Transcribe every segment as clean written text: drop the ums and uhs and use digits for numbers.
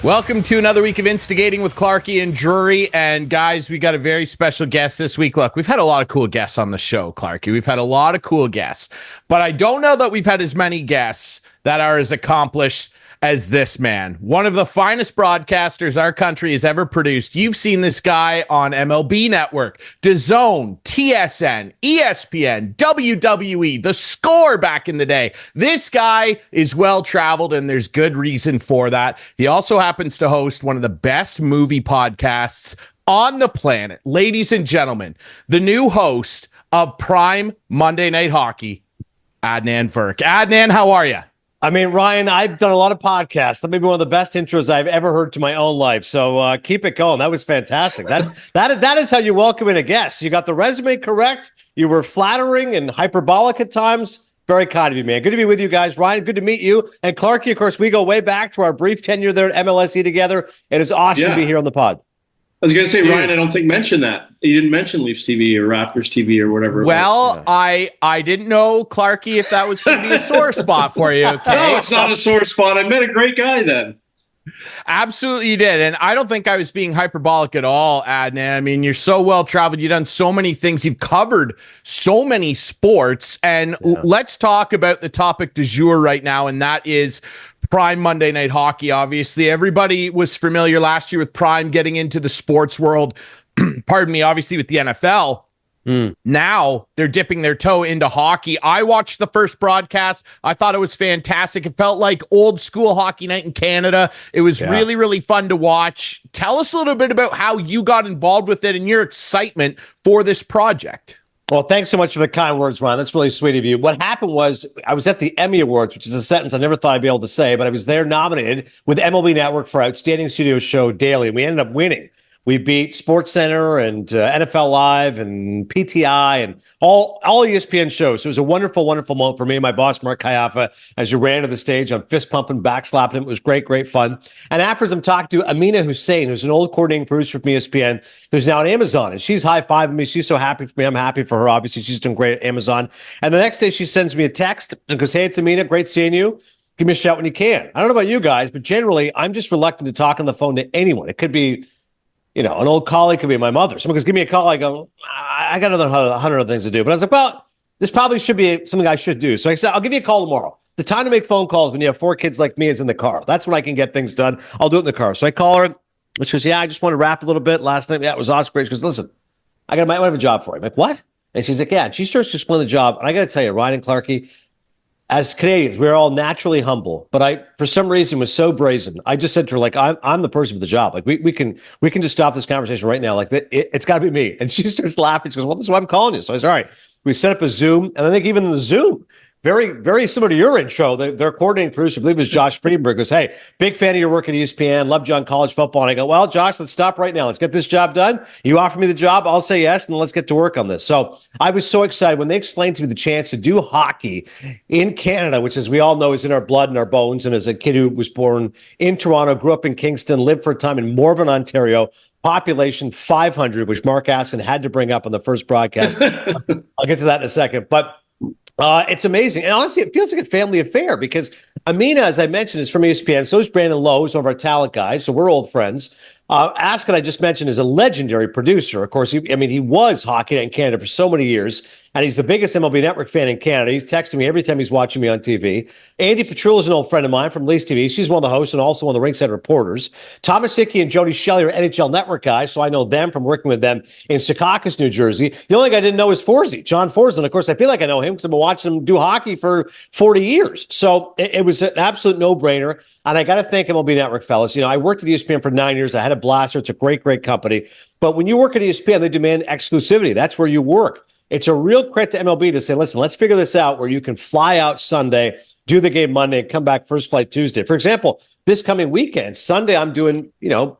Welcome to another week of Instigating with Clarkey and Drury. And guys, we got a very special guest this week. Look, we've had a lot of cool guests on the show, Clarkey. We've had a lot of cool guests, but I don't know that we've had as many guests that are as accomplished as this man. One of the finest broadcasters our country has ever produced. You've seen this guy on MLB Network, DAZN, TSN, ESPN, WWE, theScore back in the day. This guy is well-traveled, and there's good reason for that. He also happens to host one of the best movie podcasts on the planet. Ladies and gentlemen, the new host of Prime Monday Night Hockey, Adnan Virk. Adnan, how are you? I mean, Ryan, I've done a lot of podcasts. That may be one of the best intros I've ever heard to my own life. So keep it going. That was fantastic. That is how you welcome in a guest. You got the resume correct. You were flattering and hyperbolic at times. Very kind of you, man. Good to be with you guys. Ryan, good to meet you. And Clarkey, of course, we go way back to our brief tenure there at MLSE together. It is awesome to be here on the pod. I was going to say, Ryan, I don't think mention that. You didn't mention LeafsTV or Raptors TV or whatever. Well, I didn't know, Clarkey, if that was going to be a sore spot for you. Okay? No, it's not a sore spot. I met a great guy then. Absolutely you did. And I don't think I was being hyperbolic at all, Adnan. I mean, you're so well-traveled. You've done so many things. You've covered so many sports. And let's talk about the topic du jour right now, and that is Prime Monday Night Hockey. Obviously, everybody was familiar last year with Prime getting into the sports world. Pardon me, obviously with the NFL. Now they're dipping their toe into hockey. I watched the first broadcast. I thought it was fantastic. It felt like old school hockey night in Canada. It was really, really fun to watch. Tell us a little bit about how you got involved with it and your excitement for this project. Well, thanks so much for the kind words, Ron. That's really sweet of you. What happened was I was at the Emmy Awards, which is a sentence I never thought I'd be able to say, but I was there nominated with MLB Network for Outstanding Studio Show Daily, and we ended up winning. We beat SportsCenter and NFL Live and PTI and all ESPN shows. So it was a wonderful, wonderful moment for me and my boss, Mark Kayafa, as you ran to the stage. I'm fist pumping, back slapping him. It was great, great fun. And afterwards, I'm talking to Amina Hussein, who's an old coordinating producer from ESPN, who's now at Amazon. And she's high-fiving me. She's so happy for me. I'm happy for her. Obviously, she's doing great at Amazon. And the next day, she sends me a text and goes, "Hey, it's Amina. Great seeing you. Give me a shout when you can." I don't know about you guys, but generally, I'm just reluctant to talk on the phone to anyone. It could be, an old colleague, could be my mother. Someone goes, "Give me a call." I go, "I got another 100 other things to do." But I was like, well, this probably should be something I should do. So I said, "I'll give you a call tomorrow." The time to make phone calls when you have 4 kids like me is in the car. That's when I can get things done. I'll do it in the car. So I call her, and she goes, "Yeah, I just want to rap a little bit last night. Yeah, it was awesome." She goes, "Listen, might have a job for you." I'm like, "What?" And she's like, "Yeah." And she starts to explain the job. And I got to tell you, Ryan and Clarkey, as Canadians, we're all naturally humble, but I, for some reason, was so brazen. I just said to her, like, I'm the person for the job. Like, we can just stop this conversation right now. Like, it's got to be me. And she starts laughing. She goes, "Well, this is why I'm calling you." So I said, "All right." We set up a Zoom, and I think even in the Zoom, very, very similar to your intro, their coordinating producer, I believe it was Josh Friedberg, goes, "Hey, big fan of your work at ESPN. Loved you on college football." And I go, "Well, Josh, let's stop right now. Let's get this job done. You offer me the job, I'll say yes, and then let's get to work on this." So I was so excited when they explained to me the chance to do hockey in Canada, which, as we all know, is in our blood and our bones. And as a kid who was born in Toronto, grew up in Kingston, lived for a time in Morven, Ontario, population 500, which Mark Askin had to bring up on the first broadcast. I'll get to that in a second. But it's amazing. And honestly, it feels like a family affair because Amina, as I mentioned, is from ESPN. So is Brandon Lowe, who's one of our talent guys. So we're old friends. Askin, I just mentioned, is a legendary producer. Of course, he was Hockey Night in Canada for so many years, and he's the biggest MLB Network fan in Canada. He's texting me every time he's watching me on TV. Andy Petrula is an old friend of mine from LeafsTV. She's one of the hosts and also one of the ringside reporters. Thomas Hickey and Jody Shelley are NHL Network guys, so I know them from working with them in Secaucus, New Jersey. The only guy I didn't know is Forsey, John Forsey. And of course, I feel like I know him because I've been watching him do hockey for 40 years. So it was an absolute no-brainer. And I got to thank MLB Network, fellas. I worked at ESPN for 9 years. I had a blaster. It's a great, great company. But when you work at ESPN, they demand exclusivity. That's where you work. It's a real credit to MLB to say, listen, let's figure this out where you can fly out Sunday, do the game Monday, and come back first flight Tuesday. For example, this coming weekend, Sunday, I'm doing,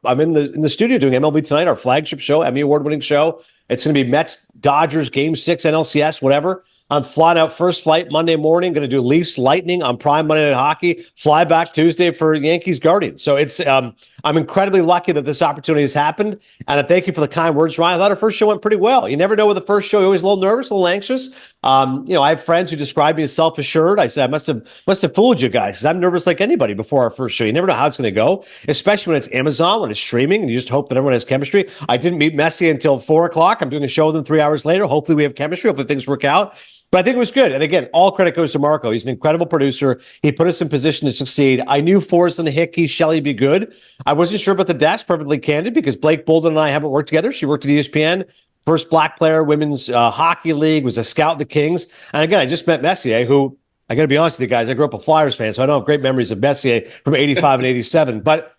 I'm in the studio doing MLB Tonight, our flagship show, Emmy Award-winning show. It's going to be Mets, Dodgers, Game 6, NLCS, whatever. I'm flying out first flight Monday morning, going to do Leafs Lightning on Prime Monday Night Hockey, fly back Tuesday for Yankees Guardians. So it's I'm incredibly lucky that this opportunity has happened. And I thank you for the kind words, Ryan. I thought our first show went pretty well. You never know with the first show. You're always a little nervous, a little anxious. I have friends who describe me as self-assured. I said, I must have fooled you guys because I'm nervous like anybody before our first show. You never know how it's going to go, especially when it's Amazon, when it's streaming, and you just hope that everyone has chemistry. I didn't meet Messi until 4:00. I'm doing a show with him 3 hours later. Hopefully we have chemistry. Hopefully things work out. But I think it was good. And again, all credit goes to Marco. He's an incredible producer. He put us in position to succeed. I knew Forrest Hickey, Shelley be good. I wasn't sure about the desk, perfectly candid, because Blake Bolden and I haven't worked together. She worked at ESPN. First black player, women's hockey league, was a scout of the Kings. And again, I just met Messier, who, I got to be honest with you guys, I grew up a Flyers fan, so I don't have great memories of Messier from 85 and 87. But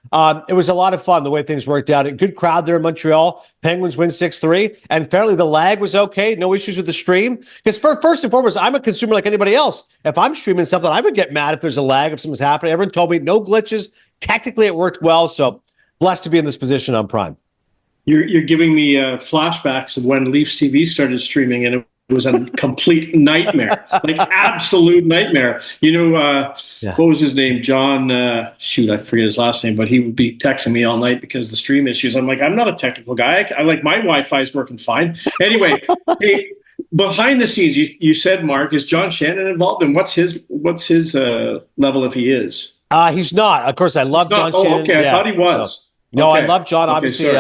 it was a lot of fun the way things worked out. A good crowd there in Montreal. Penguins win 6-3. And apparently the lag was okay. No issues with the stream. Because first and foremost, I'm a consumer like anybody else. If I'm streaming something, I would get mad if there's a lag, if something's happening. Everyone told me no glitches. Technically, it worked well. So blessed to be in this position on Prime. You're giving me flashbacks of when Leafs TV started streaming, and it was a complete nightmare, like absolute nightmare. What was his name? John, I forget his last name, but he would be texting me all night because of the stream issues. I'm like, I'm not a technical guy. I like, my Wi-Fi is working fine. Anyway, hey, behind the scenes, you said, Mark, is John Shannon involved? And what's his level if he is? He's not. Of course, I love John Shannon. Okay, yeah. I thought he was. No, okay. I love John. Obviously,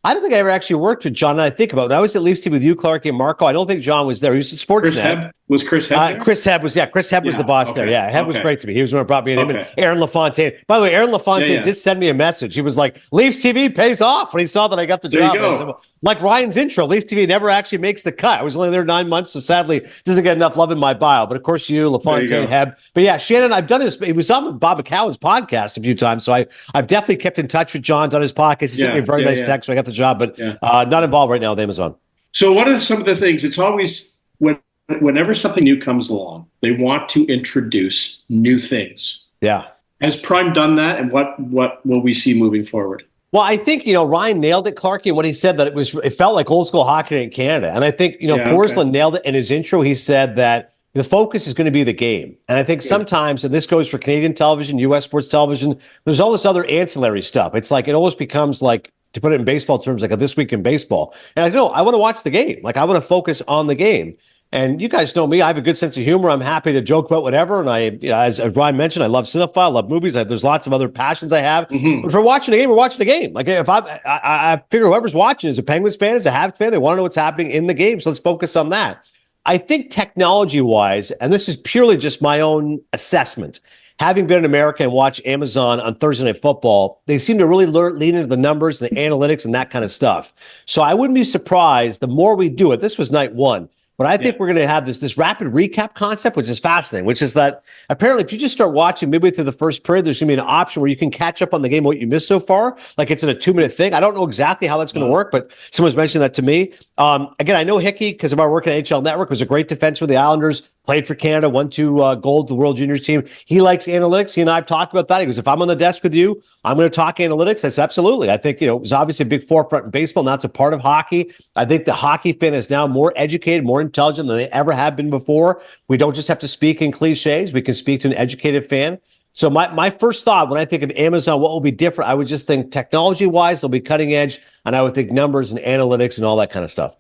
I don't think I ever actually worked with John. And I think about it. When I was at LeafsTV with you, Clarkey, and Marco, I don't think John was there. He was at Sportsnet. Was Chris Hebb there? Chris Hebb was the boss there. Yeah, Hebb was great to me. He was the one who brought me in. Him and Aaron LaFontaine. By the way, Aaron LaFontaine did send me a message. He was like, LeafsTV pays off, when he saw that I got the job. I said, well, like Ryan's intro, LeafsTV never actually makes the cut. I was only there 9 months, so sadly doesn't get enough love in my bio. But of course, you, LaFontaine, Hebb. But yeah, Shannon, I've done his. He was on Bob McCowan's podcast a few times, so I've definitely kept in touch with John, done his podcast. He sent me a very nice text, so I got the job, but not involved right now with Amazon. So what are some of the things? It's always whenever something new comes along, they want to introduce new things. Yeah. Has Prime done that, and what will we see moving forward? Well, I think, Ryan nailed it, Clarkey, and what he said, that it felt like old school hockey in Canada. And I think, Forsland nailed it in his intro. He said that the focus is going to be the game. And I think sometimes, and this goes for Canadian television, U.S. sports television, there's all this other ancillary stuff. It's like, it almost becomes like, to put it in baseball terms, like a This Week in Baseball. And I want to watch the game. Like, I want to focus on the game. And you guys know me. I have a good sense of humor. I'm happy to joke about whatever. And as Ryan mentioned, I love Cinephile, I love movies. There's lots of other passions I have. Mm-hmm. But if we're watching a game, we're watching a game. Like, if I figure whoever's watching is a Penguins fan, is a Habs fan, they want to know what's happening in the game. So let's focus on that. I think technology-wise, and this is purely just my own assessment, having been in America and watched Amazon on Thursday Night Football, they seem to really lean into the numbers and the analytics and that kind of stuff. So I wouldn't be surprised the more we do it. This was night one. But I think we're going to have this rapid recap concept, which is fascinating, which is that apparently if you just start watching midway through the first period, there's going to be an option where you can catch up on the game, what you missed so far. Like, it's in a 2-minute thing. I don't know exactly how that's going to work, but someone's mentioned that to me. Again, I know Hickey, because of our work at NHL Network, was a great defenseman with the Islanders, played for Canada, won 2 gold to the World Juniors team. He likes analytics. He and I have talked about that. He goes, if I'm on the desk with you, I'm going to talk analytics. That's absolutely. I think, it was obviously a big forefront in baseball. Now it's a part of hockey. I think the hockey fan is now more educated, more intelligent than they ever have been before. We don't just have to speak in cliches. We can speak to an educated fan. So my first thought when I think of Amazon, what will be different? I would just think technology-wise, they'll be cutting edge. And I would think numbers and analytics and all that kind of stuff.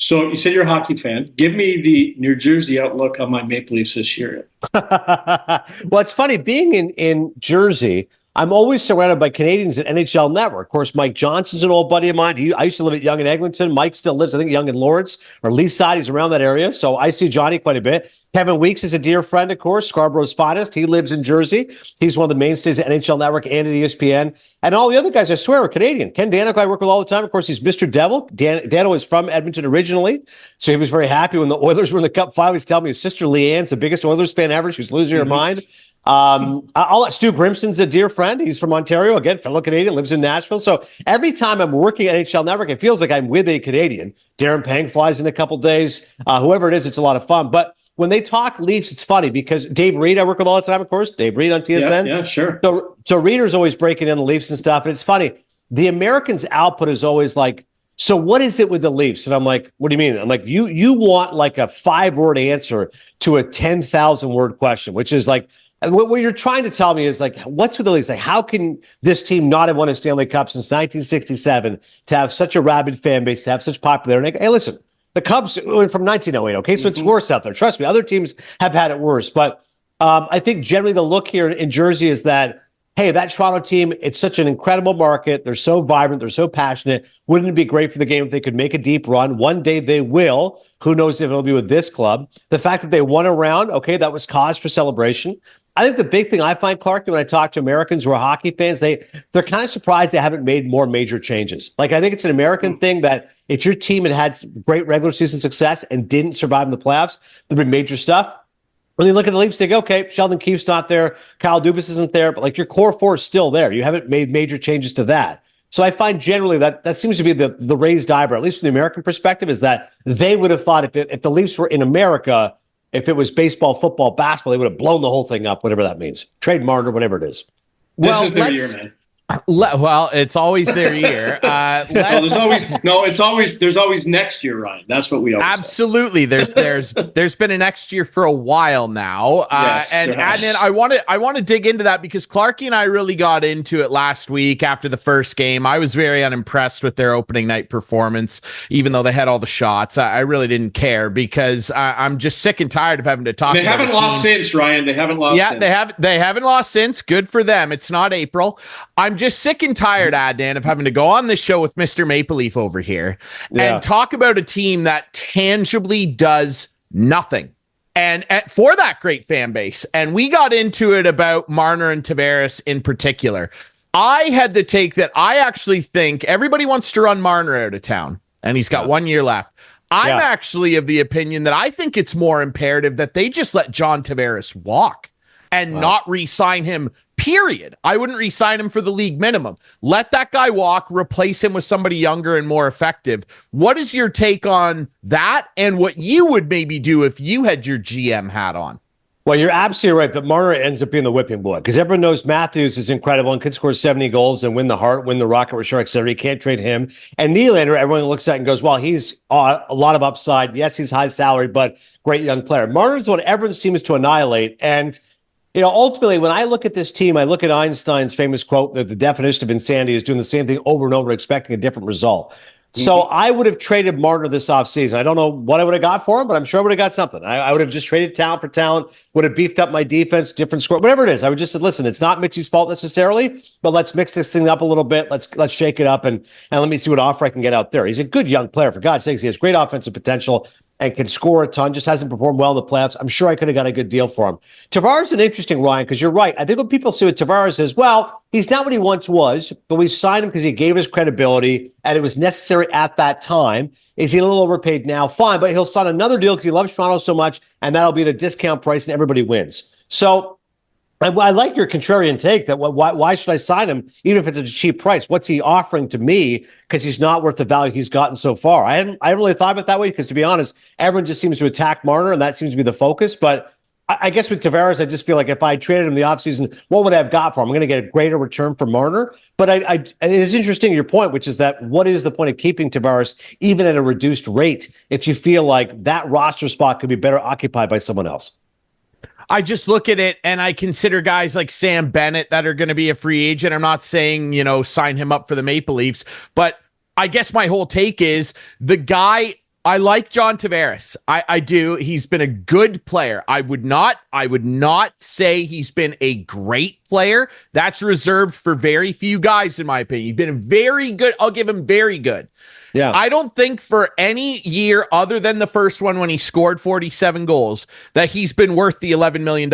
So you said you're a hockey fan. Give me the New Jersey outlook on my Maple Leafs this year. Well, it's funny, being in Jersey, I'm always surrounded by Canadians at NHL Network. Of course, Mike Johnson's an old buddy of mine. I used to live at Yonge and Eglinton. Mike still lives, I think, Yonge and Lawrence, or Lee's side. He's around that area. So I see Johnny quite a bit. Kevin Weeks is a dear friend, of course, Scarborough's finest. He lives in Jersey. He's one of the mainstays at NHL Network and at ESPN. And all the other guys, I swear, are Canadian. Ken Danico, I work with all the time. Of course, he's Mr. Devil. Dano is from Edmonton originally. So he was very happy when the Oilers were in the Cup final. He's telling me his sister Leanne's the biggest Oilers fan ever. She's losing her mind. I'll let Stu Grimson's a dear friend. He's from Ontario, again, fellow Canadian, lives in Nashville. So every time I'm working at NHL Network, it feels like I'm with a Canadian. Darren Pang flies in a couple days. Whoever it is, it's a lot of fun. But when they talk Leafs, it's funny because Dave Reed, I work with all the time, of course. Dave Reed on TSN. Yeah, sure. So Reader's always breaking in the Leafs and stuff. And it's funny. The Americans' output is always like, so what is it with the Leafs? And I'm like, what do you mean? I'm like, you want like a 5-word answer to a 10,000-word question, which is like, what you're trying to tell me is like, what's with the Leafs? Like, how can this team not have won a Stanley Cup since 1967 to have such a rabid fan base, to have such popularity? Hey, listen, The Cubs went from 1908. Okay, so it's worse out there. Trust me, other teams have had it worse. But I think generally the look here in Jersey is that, hey, that Toronto team, it's such an incredible market. They're so vibrant. They're so passionate. Wouldn't it be great for the game if they could make a deep run? One day they will. Who knows if it'll be with this club? The fact that they won a round, okay, that was cause for celebration. I think the big thing I find, Clarkey, when I talk to Americans who are hockey fans, they're kind of surprised they haven't made more major changes. Like, I think it's an American thing that if your team had great regular season success and didn't survive in the playoffs, there'd be major stuff. When you look at the Leafs, they go, okay, Sheldon Keefe's not there, Kyle Dubas isn't there, but like your core four is still there. You haven't made major changes to that. So I find generally that seems to be the raised eyebrow, at least from the American perspective, is that they would have thought if the Leafs were in America, if it was baseball, football, basketball, they would have blown the whole thing up, whatever that means. Trade Marner, whatever it is. This is their year, man. Well, it's always their year. There's always next year, Ryan. That's what we always absolutely say. There's been a next year for a while now. Yes, and Adnan, I want to dig into that because Clarkey and I really got into it last week after the first game. I was very unimpressed with their opening night performance, even though they had all the shots. I really didn't care because I'm just sick and tired of having to talk. They haven't lost since, Ryan. They haven't lost. Yeah, since. They haven't lost since. Good for them. It's not April. I'm just sick and tired, Adnan, of having to go on this show with Mr. Maple Leaf over here and talk about a team that tangibly does nothing. And for that great fan base. And we got into it about Marner and Tavares in particular. I had the take that I actually think everybody wants to run Marner out of town, and he's got 1 year left. I'm actually of the opinion that I think it's more imperative that they just let John Tavares walk and not re-sign him, period. I wouldn't re-sign him for the league minimum. Let that guy walk, replace him with somebody younger and more effective. What is your take on that and what you would maybe do if you had your GM hat on? Well, you're absolutely right, but Marner ends up being the whipping boy because everyone knows Matthews is incredible and could score 70 goals and win the Hart, win the Rocket with Shark, etc. You can't trade him. And Nylander, everyone looks at and goes, well, he's a lot of upside. Yes, he's high salary, but great young player. Marner's what everyone seems to annihilate. And ultimately, when I look at this team, I look at Einstein's famous quote that the definition of insanity is doing the same thing over and over, expecting a different result. So I would have traded Marner this offseason. I don't know what I would have got for him, but I'm sure I would have got something. I would have just traded talent for talent, would have beefed up my defense, different score, whatever it is. I would just say, listen, it's not Mitchie's fault necessarily, but let's mix this thing up a little bit. Let's shake it up and let me see what offer I can get out there. He's a good young player, for God's sakes. He has great offensive potential and can score a ton, just hasn't performed well in the playoffs. I'm sure I could have got a good deal for him. Tavares is an interesting, Ryan, because you're right. I think what people see with Tavares is, well, he's not what he once was, but we signed him because he gave us credibility and it was necessary at that time. Is he a little overpaid now? Fine, but he'll sign another deal because he loves Toronto so much, and that'll be at a discount price and everybody wins. So I like your contrarian take that why should I sign him even if it's at a cheap price? What's he offering to me because he's not worth the value he's gotten so far? I haven't really thought of it that way because, to be honest, everyone just seems to attack Marner and that seems to be the focus. But I guess with Tavares, I just feel like if I traded him in the offseason, what would I have got for him? I'm going to get a greater return for Marner. But it is interesting, your point, which is that what is the point of keeping Tavares even at a reduced rate if you feel like that roster spot could be better occupied by someone else? I just look at it and I consider guys like Sam Bennett that are going to be a free agent. I'm not saying, sign him up for the Maple Leafs, but I guess my whole take is the guy. I like John Tavares. I do. He's been a good player. I would not say he's been a great player. That's reserved for very few guys, in my opinion. He's been very good. I'll give him very good. Yeah. I don't think for any year other than the first one when he scored 47 goals that he's been worth the $11 million.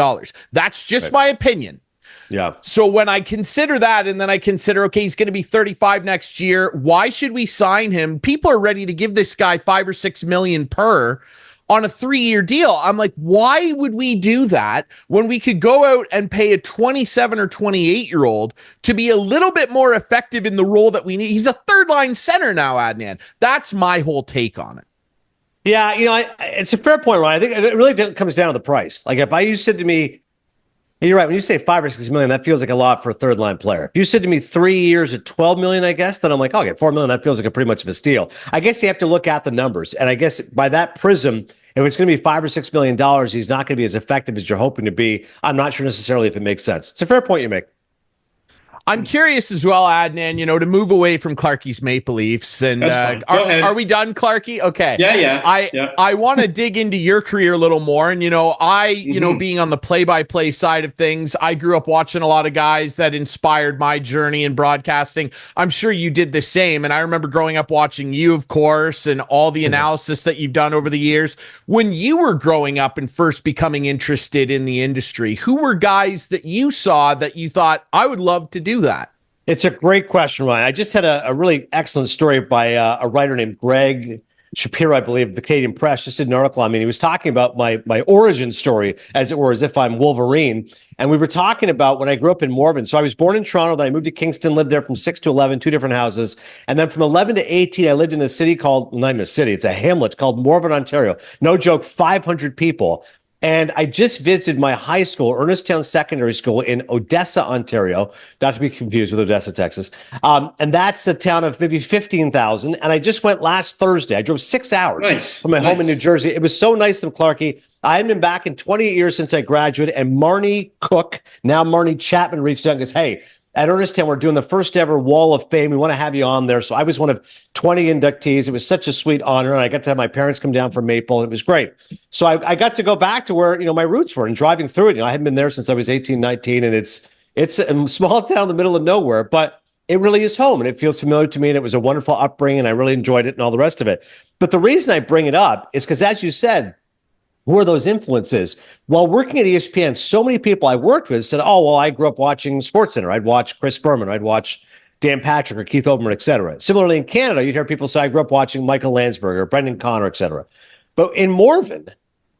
That's just my opinion. Yeah. So when I consider that, and then I consider, okay, he's going to be 35 next year. Why should we sign him? People are ready to give this guy $5 or $6 million per on a 3-year deal. I'm like, why would we do that when we could go out and pay a 27 or 28-year-old to be a little bit more effective in the role that we need? He's a third-line center now, Adnan. That's my whole take on it. Yeah, it's a fair point, Ryan. I think it really comes down to the price. Like if you said to me, you're right, when you say $5 or $6 million, that feels like a lot for a third-line player. If you said to me 3 years at $12 million, I guess, then I'm like, okay, $4 million, that feels like a pretty much of a steal. I guess you have to look at the numbers. And I guess by that prism, if it's going to be $5 or $6 million, he's not going to be as effective as you're hoping to be. I'm not sure necessarily if it makes sense. It's a fair point you make. I'm curious as well, Adnan, to move away from Clarkey's Maple Leafs. And are we done, Clarkey? Okay. Yeah. I want to dig into your career a little more. And, being on the play-by-play side of things, I grew up watching a lot of guys that inspired my journey in broadcasting. I'm sure you did the same. And I remember growing up watching you, of course, and all the analysis that you've done over the years. When you were growing up and first becoming interested in the industry, who were guys that you saw that you thought, I would love to do that? It's a great question, Ryan. I just had a really excellent story by a writer named Greg Shapiro, I believe, the Canadian Press, just did an article on me. He was talking about my origin story, as it were, as if I'm Wolverine. And we were talking about when I grew up in Morven. So I was born in Toronto, then I moved to Kingston, lived there from 6 to 11, 2 different houses. And then from 11 to 18, I lived in a city called, not even a city, it's a hamlet called Morven, Ontario. No joke, 500 people. And I just visited my high school, Ernesttown Secondary School in Odessa, Ontario, not to be confused with Odessa, Texas. And that's a town of maybe 15,000. And I just went last Thursday. I drove 6 hours from my home in New Jersey. It was so nice of Clarkey. I hadn't been back in 28 years since I graduated. And Marnie Cook, now Marnie Chapman, reached out and goes, hey, at Ernesttown, we're doing the first ever Wall of Fame. We want to have you on there. So I was one of 20 inductees. It was such a sweet honor. And I got to have my parents come down from Maple. And it was great. So I got to go back to where, my roots were and driving through it. I hadn't been there since I was 18, 19. And it's a small town in the middle of nowhere, but it really is home. And it feels familiar to me. And it was a wonderful upbringing. And I really enjoyed it and all the rest of it. But the reason I bring it up is because, as you said, who are those influences? While working at ESPN, so many people I worked with said, oh, well, I grew up watching SportsCenter. I'd watch Chris Berman. I'd watch Dan Patrick or Keith Olbermann, et cetera. Similarly, in Canada, you'd hear people say, I grew up watching Michael Landsberger or Brendan Connor, et cetera. But in Morven,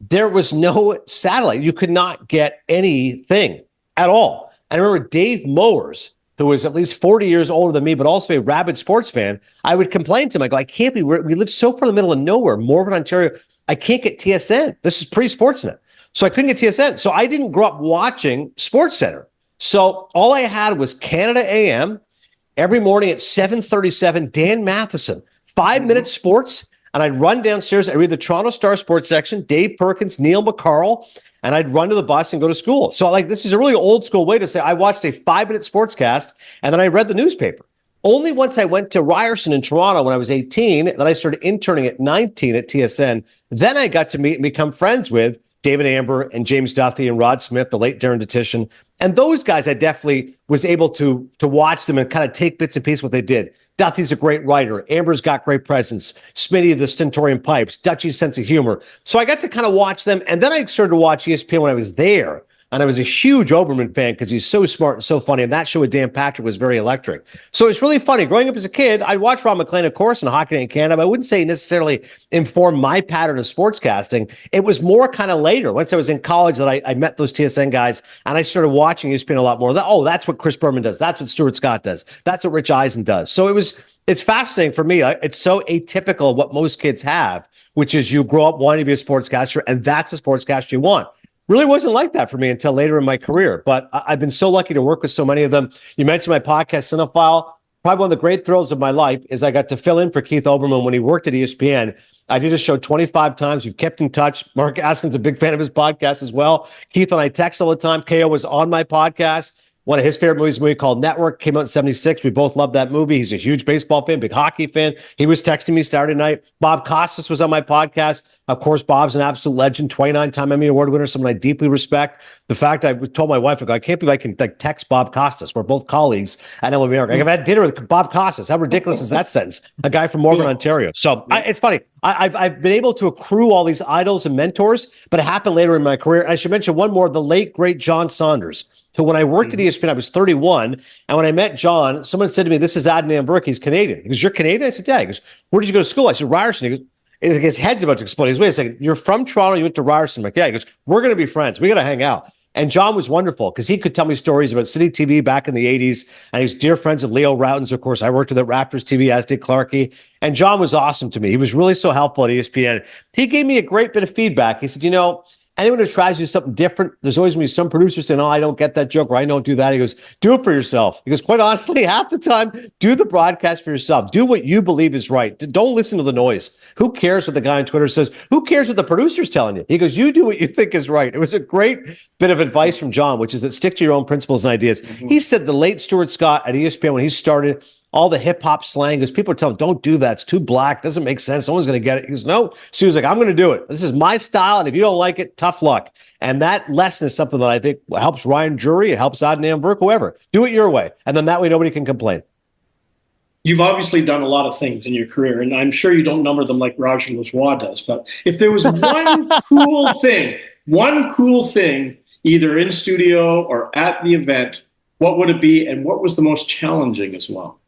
there was no satellite. You could not get anything at all. And I remember Dave Mowers, who was at least 40 years older than me, but also a rabid sports fan. I would complain to him. I go, I can't be, we live so far in the middle of nowhere, Morven, Ontario. I can't get TSN. This is pre-Sportsnet. So I couldn't get TSN. So I didn't grow up watching SportsCenter. So all I had was Canada AM every morning at 7:37, Dan Matheson, 5-minute sports. And I'd run downstairs. I'd read the Toronto Star sports section, Dave Perkins, Neil McCarl, and I'd run to the bus and go to school. So this is a really old school way to say I watched a 5-minute sportscast and then I read the newspaper. Only once I went to Ryerson in Toronto when I was 18, then I started interning at 19 at TSN. Then I got to meet and become friends with David Amber and James Duthie and Rod Smith, the late Darren Detition. And those guys, I definitely was able to watch them and kind of take bits and pieces of what they did. Duthie's a great writer. Amber's got great presence. Smitty, the Stentorian Pipes, Dutchie's sense of humor. So I got to kind of watch them. And then I started to watch ESPN when I was there. And I was a huge Olbermann fan because he's so smart and so funny. And that show with Dan Patrick was very electric. So it's really funny. Growing up as a kid, I'd watch Ron McLean, of course, in Hockey Night in Canada. But I wouldn't say necessarily informed my pattern of sportscasting. It was more kind of later, once I was in college, that I met those TSN guys. And I started watching ESPN a lot more. That's what Chris Berman does. That's what Stuart Scott does. That's what Rich Eisen does. So it's fascinating for me. It's so atypical of what most kids have, which is you grow up wanting to be a sportscaster, and that's a sportscaster you want. Really wasn't like that for me until later in my career, but I've been so lucky to work with so many of them. You mentioned my podcast, Cinephile. Probably one of the great thrills of my life is I got to fill in for Keith Olbermann when he worked at ESPN. I did a show 25 times. We've kept in touch. Mark Askin's a big fan of his podcast as well. Keith and I text all the time. KO was on my podcast. One of his favorite movies, a movie called Network, came out in 76. We both loved that movie. He's a huge baseball fan, big hockey fan. He was texting me Saturday night. Bob Costas was on my podcast. Of course, Bob's an absolute legend, 29-time Emmy Award winner, someone I deeply respect. The fact I told my wife, I can't believe I can text Bob Costas. We're both colleagues at MLB Network. I've had dinner with Bob Costas. How ridiculous is that sentence? A guy from Morven, Ontario. So it's funny. I've been able to accrue all these idols and mentors, but it happened later in my career. And I should mention one more, the late, great John Saunders, who when I worked at ESPN, I was 31. And when I met John, someone said to me, this is Adnan Virk. He's Canadian. He goes, you're Canadian? I said, yeah. He goes, where did you go to school? I said, Ryerson. He goes, his head's about to explode. He goes, wait a second, you're from Toronto, you went to Ryerson. I'm like, yeah. He goes, we're going to be friends. We got to hang out. And John was wonderful because he could tell me stories about City TV back in the 80s. And he's dear friends with Leo Routens. Of course, I worked with at Raptors TV, as did Clarkey. And John was awesome to me. He was really so helpful at ESPN. He gave me a great bit of feedback. He said, anyone who tries to do something different, there's always going to be some producer saying, oh, I don't get that joke, or I don't do that. He goes, do it for yourself. He goes, quite honestly, half the time, do the broadcast for yourself. Do what you believe is right. Don't listen to the noise. Who cares what the guy on Twitter says? Who cares what the producer's telling you? He goes, you do what you think is right. It was a great bit of advice from John, which is that stick to your own principles and ideas. He said the late Stuart Scott at ESPN, when he started, all the hip hop slang, because people are telling him, don't do that. It's too black. Doesn't make sense. No one's going to get it. He goes, no. So he was like, I'm going to do it. This is my style. And if you don't like it, tough luck. And that lesson is something that I think helps Ryan Drury. It helps Adnan Virk, whoever. Do it your way. And then that way, nobody can complain. You've obviously done a lot of things in your career, and I'm sure you don't number them like Roger Lajoie does. But if there was one cool thing, either in studio or at the event, what would it be? And what was the most challenging as well?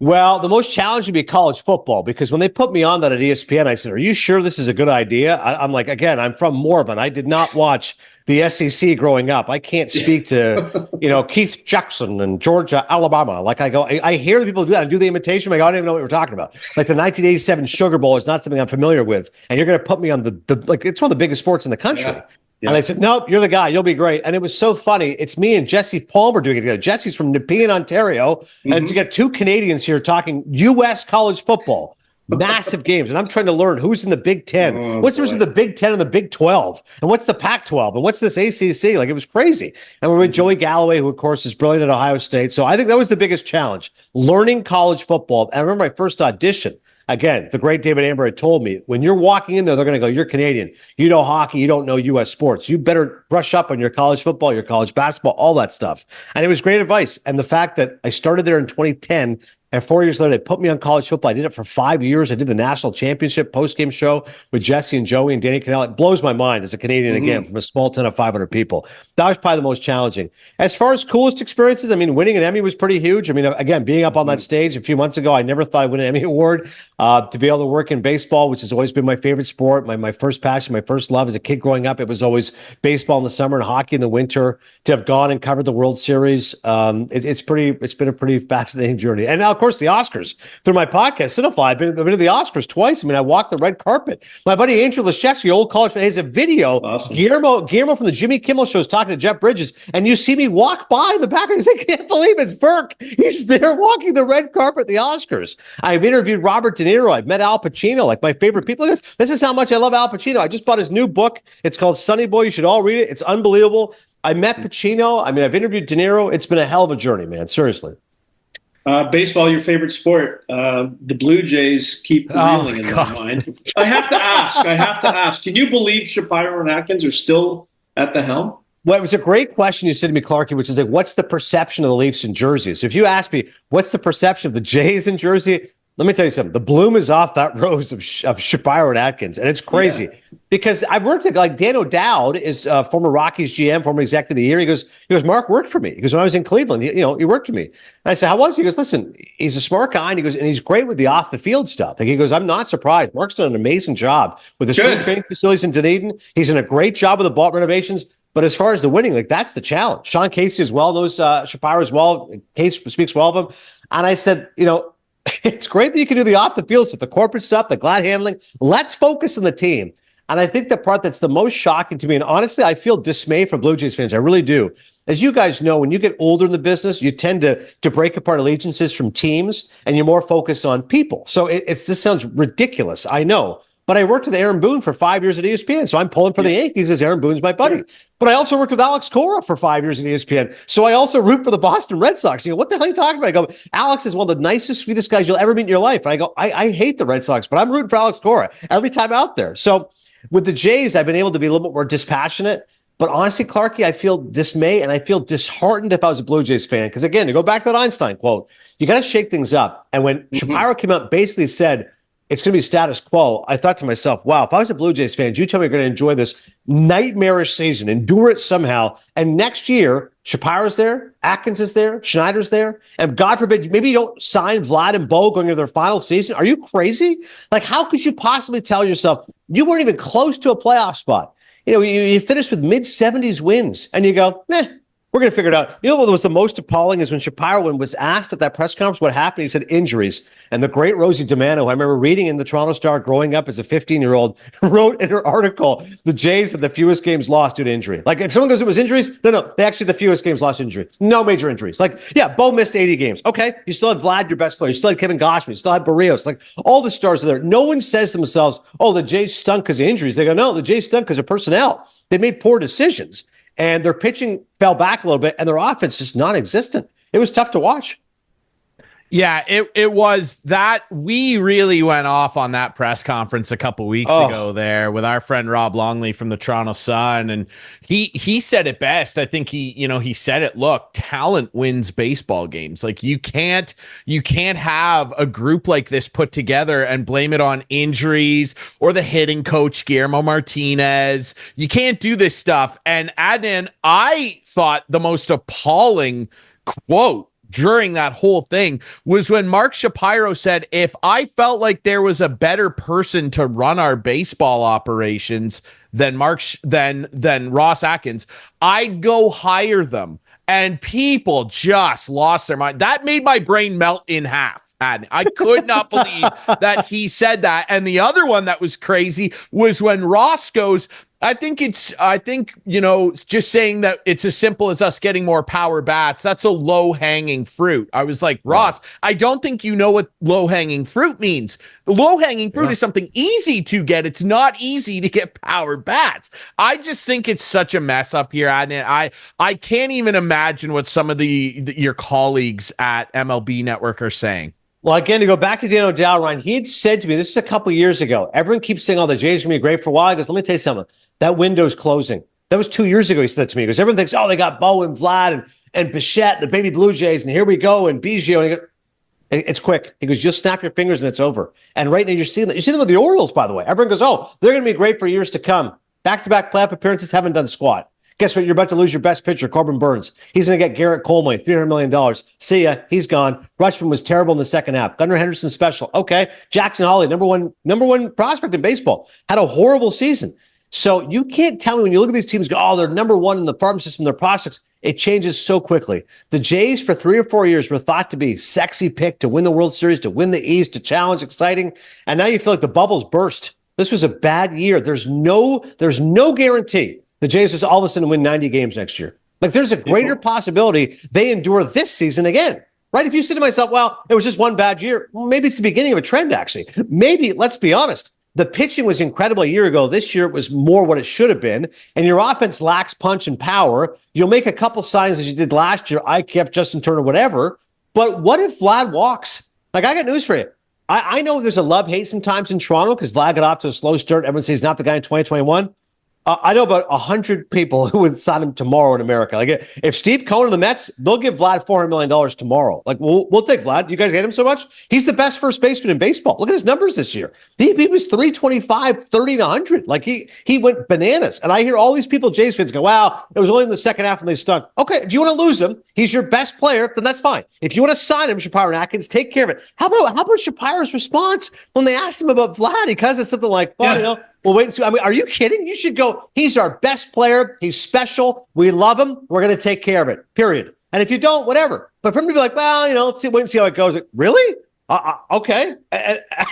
Well, the most challenging would be college football, because when they put me on that at ESPN, I said, are you sure this is a good idea? I'm like, again, I'm from Mormon. I did not watch the SEC growing up. I can't speak to, Keith Jackson and Georgia, Alabama. Like I hear the people do that and do the imitation. Like, I don't even know what we're talking about. Like the 1987 Sugar Bowl is not something I'm familiar with. And you're going to put me on it's one of the biggest sports in the country. Yeah. Yeah. And I said, nope, you're the guy. You'll be great. And it was so funny. It's me and Jesse Palmer doing it together. Jesse's from Nepean, Ontario. And to get two Canadians here talking U.S. college football, massive games. And I'm trying to learn who's in the Big Ten. What's the difference in the Big Ten and the Big 12? And what's the Pac-12? And what's this ACC? Like, it was crazy. And we're with Joey Galloway, who, of course, is brilliant at Ohio State. So I think that was the biggest challenge, learning college football. And I remember my first audition. Again, the great David Amber had told me, when you're walking in there, they're going to go, you're Canadian. You know hockey. You don't know U.S. sports. You better brush up on your college football, your college basketball, all that stuff. And it was great advice. And the fact that I started there in 2010, and 4 years later, they put me on college football. I did it for 5 years. I did the national championship postgame show with Jesse and Joey and Danny Cannell. It blows my mind as a Canadian, again, from a small town of 500 people. That was probably the most challenging. As far as coolest experiences, I mean, winning an Emmy was pretty huge. I mean, again, being up on that stage a few months ago, I never thought I'd win an Emmy Award. To be able to work in baseball, which has always been my favorite sport, my first passion, my first love as a kid growing up, it was always baseball in the summer and hockey in the winter. To have gone and covered the World Series, it's been a pretty fascinating journey. And now, of course, the Oscars. Through my podcast, Cinephile, I've been to the Oscars twice. I mean, I walked the red carpet. My buddy Andrew Leshevsky, old college fan, has a video. Awesome. Guillermo from the Jimmy Kimmel Show is talking to Jeff Bridges, and you see me walk by in the background. I can't believe it's Virk. He's there walking the red carpet at the Oscars. I've interviewed Robert De Niro. I've met Al Pacino, like my favorite people. This is how much I love Al Pacino. I just bought his new book. It's called Sonny Boy. You should all read it. It's unbelievable. I met Pacino. I mean, I've interviewed De Niro. It's been a hell of a journey, man. Seriously. Baseball, your favorite sport. The Blue Jays keep reeling in my mind. I have to ask. Can you believe Shapiro and Atkins are still at the helm? Well, it was a great question you said to me, Clarkey, which is like, what's the perception of the Leafs in Jersey? So if you ask me, what's the perception of the Jays in Jersey? Let me tell you something. The bloom is off that rose of Shapiro and Atkins, and it's crazy because I've worked at, like, Dan O'Dowd is former Rockies GM, former executive of the year. He goes, Mark worked for me. He goes, when I was in Cleveland, he worked for me. And I said, how was he? He goes, listen, he's a smart guy, and he goes, and he's great with the off the field stuff. Like, he goes, I'm not surprised. Mark's done an amazing job with the spring training facilities in Dunedin. He's done a great job with the vault renovations. But as far as the winning, like, that's the challenge. Sean Casey as well knows Shapiro as well. Case speaks well of him. And I said, it's great that you can do the off the field stuff, the corporate stuff, the glad handling. Let's focus on the team. And I think the part that's the most shocking to me, and honestly, I feel dismay for Blue Jays fans. I really do. As you guys know, when you get older in the business, you tend to break apart allegiances from teams, and you're more focused on people. So this sounds ridiculous, I know. But I worked with Aaron Boone for 5 years at ESPN, so I'm pulling for the Yankees because Aaron Boone's my buddy. But I also worked with Alex Cora for 5 years at ESPN, so I also root for the Boston Red Sox. You go, what the hell are you talking about? I go, Alex is one of the nicest, sweetest guys you'll ever meet in your life. And I go, I hate the Red Sox, but I'm rooting for Alex Cora every time out there. So with the Jays, I've been able to be a little bit more dispassionate. But honestly, Clarkey, I feel dismay and I feel disheartened if I was a Blue Jays fan. Because again, to go back to that Einstein quote, you got to shake things up. And when Shapiro came out, basically said, it's going to be status quo, I thought to myself, wow, if I was a Blue Jays fan, you tell me you're going to enjoy this nightmarish season, endure it somehow. And next year, Shapiro's there, Atkins is there, Schneider's there. And God forbid, maybe you don't sign Vlad and Bo going into their final season. Are you crazy? Like, how could you possibly tell yourself you weren't even close to a playoff spot? You finished with mid-70s wins and you go, We're going to figure it out. You know what was the most appalling is when Shapiro was asked at that press conference what happened, he said injuries. And the great Rosie DiManno, I remember reading in the Toronto Star growing up as a 15-year-old, wrote in her article, the Jays had the fewest games lost due to injury. Like, if someone goes, it was injuries? No, they actually had the fewest games lost injury. No major injuries. Like, yeah, Bo missed 80 games. Okay, you still had Vlad, your best player. You still had Kevin Gossman. You still had Barrios. Like, all the stars are there. No one says to themselves, oh, the Jays stunk because of injuries. They go, no, the Jays stunk because of personnel. They made poor decisions. And their pitching fell back a little bit, and their offense just non-existent. It was tough to watch. Yeah, it was that we really went off on that press conference a couple weeks ago there with our friend Rob Longley from the Toronto Sun, and he said it best. I think he said it. Look, talent wins baseball games. Like you can't have a group like this put together and blame it on injuries or the hitting coach Guillermo Martinez. You can't do this stuff. And Adnan, I thought the most appalling quote during that whole thing was when Mark Shapiro said, if I felt like there was a better person to run our baseball operations than Ross Atkins, I'd go hire them. And people just lost their mind. That made my brain melt in half. I could not believe that he said that. And the other one that was crazy was when Ross goes, I think just saying that it's as simple as us getting more power bats. That's a low hanging fruit. I was like, Ross, I don't think you know what low hanging fruit means. Low hanging fruit is something easy to get. It's not easy to get power bats. I just think it's such a mess up here, Adnan. I can't even imagine what some of your colleagues at MLB Network are saying. Well, again, to go back to Dan O'Dowd, Ryan, he had said to me, this is a couple years ago, everyone keeps saying, oh, the Jays are going to be great for a while. He goes, let me tell you something. That window's closing. That was 2 years ago, he said that to me. He goes, everyone thinks, oh, they got Bo and Vlad and Bichette and the baby Blue Jays, and here we go, and Biggio. And he goes, it's quick. He goes, just snap your fingers and it's over. And right now you're seeing that. You see them with the Orioles, by the way. Everyone goes, oh, they're going to be great for years to come. Back-to-back playoff appearances, haven't done squat. Guess what? You're about to lose your best pitcher, Corbin Burns. He's going to get Garrett Cole money, $300 million. See ya. He's gone. Rutschman was terrible in the second half. Gunnar Henderson special. Okay. Jackson Holly, number one prospect in baseball, had a horrible season. So you can't tell me when you look at these teams, go, oh, they're number one in the farm system, their prospects. It changes so quickly. The Jays for 3 or 4 years were thought to be sexy pick to win the World Series, to win the East, to challenge, exciting. And now you feel like the bubble's burst. This was a bad year. There's no guarantee the Jays just all of a sudden win 90 games next year. Like there's a greater possibility they endure this season again, right? If you say to myself, well, it was just one bad year. Well, maybe it's the beginning of a trend, actually. Maybe, let's be honest, the pitching was incredible a year ago. This year it was more what it should have been. And your offense lacks punch and power. You'll make a couple signs as you did last year, IKF, Justin Turner, whatever. But what if Vlad walks? Like, I got news for you. I know there's a love-hate sometimes in Toronto because Vlad got off to a slow start. Everyone says he's not the guy in 2021. I know about 100 people who would sign him tomorrow in America. Like, if Steve Cohen and the Mets, they'll give Vlad $400 million tomorrow. Like, we'll take Vlad. You guys hate him so much? He's the best first baseman in baseball. Look at his numbers this year. He was 325, 30 to 100. Like, he went bananas. And I hear all these people, Jays fans, go, wow, it was only in the second half when they stunk. Okay, if you want to lose him, he's your best player, then that's fine. If you want to sign him, Shapiro and Atkins, take care of it. How about Shapiro's response when they asked him about Vlad? He kind of said something like, well, we'll wait and see. I mean, are you kidding? You should go, he's our best player. He's special. We love him. We're going to take care of it, period. And if you don't, whatever. But for him to be like, well, let's wait and see how it goes. Like, really? Okay.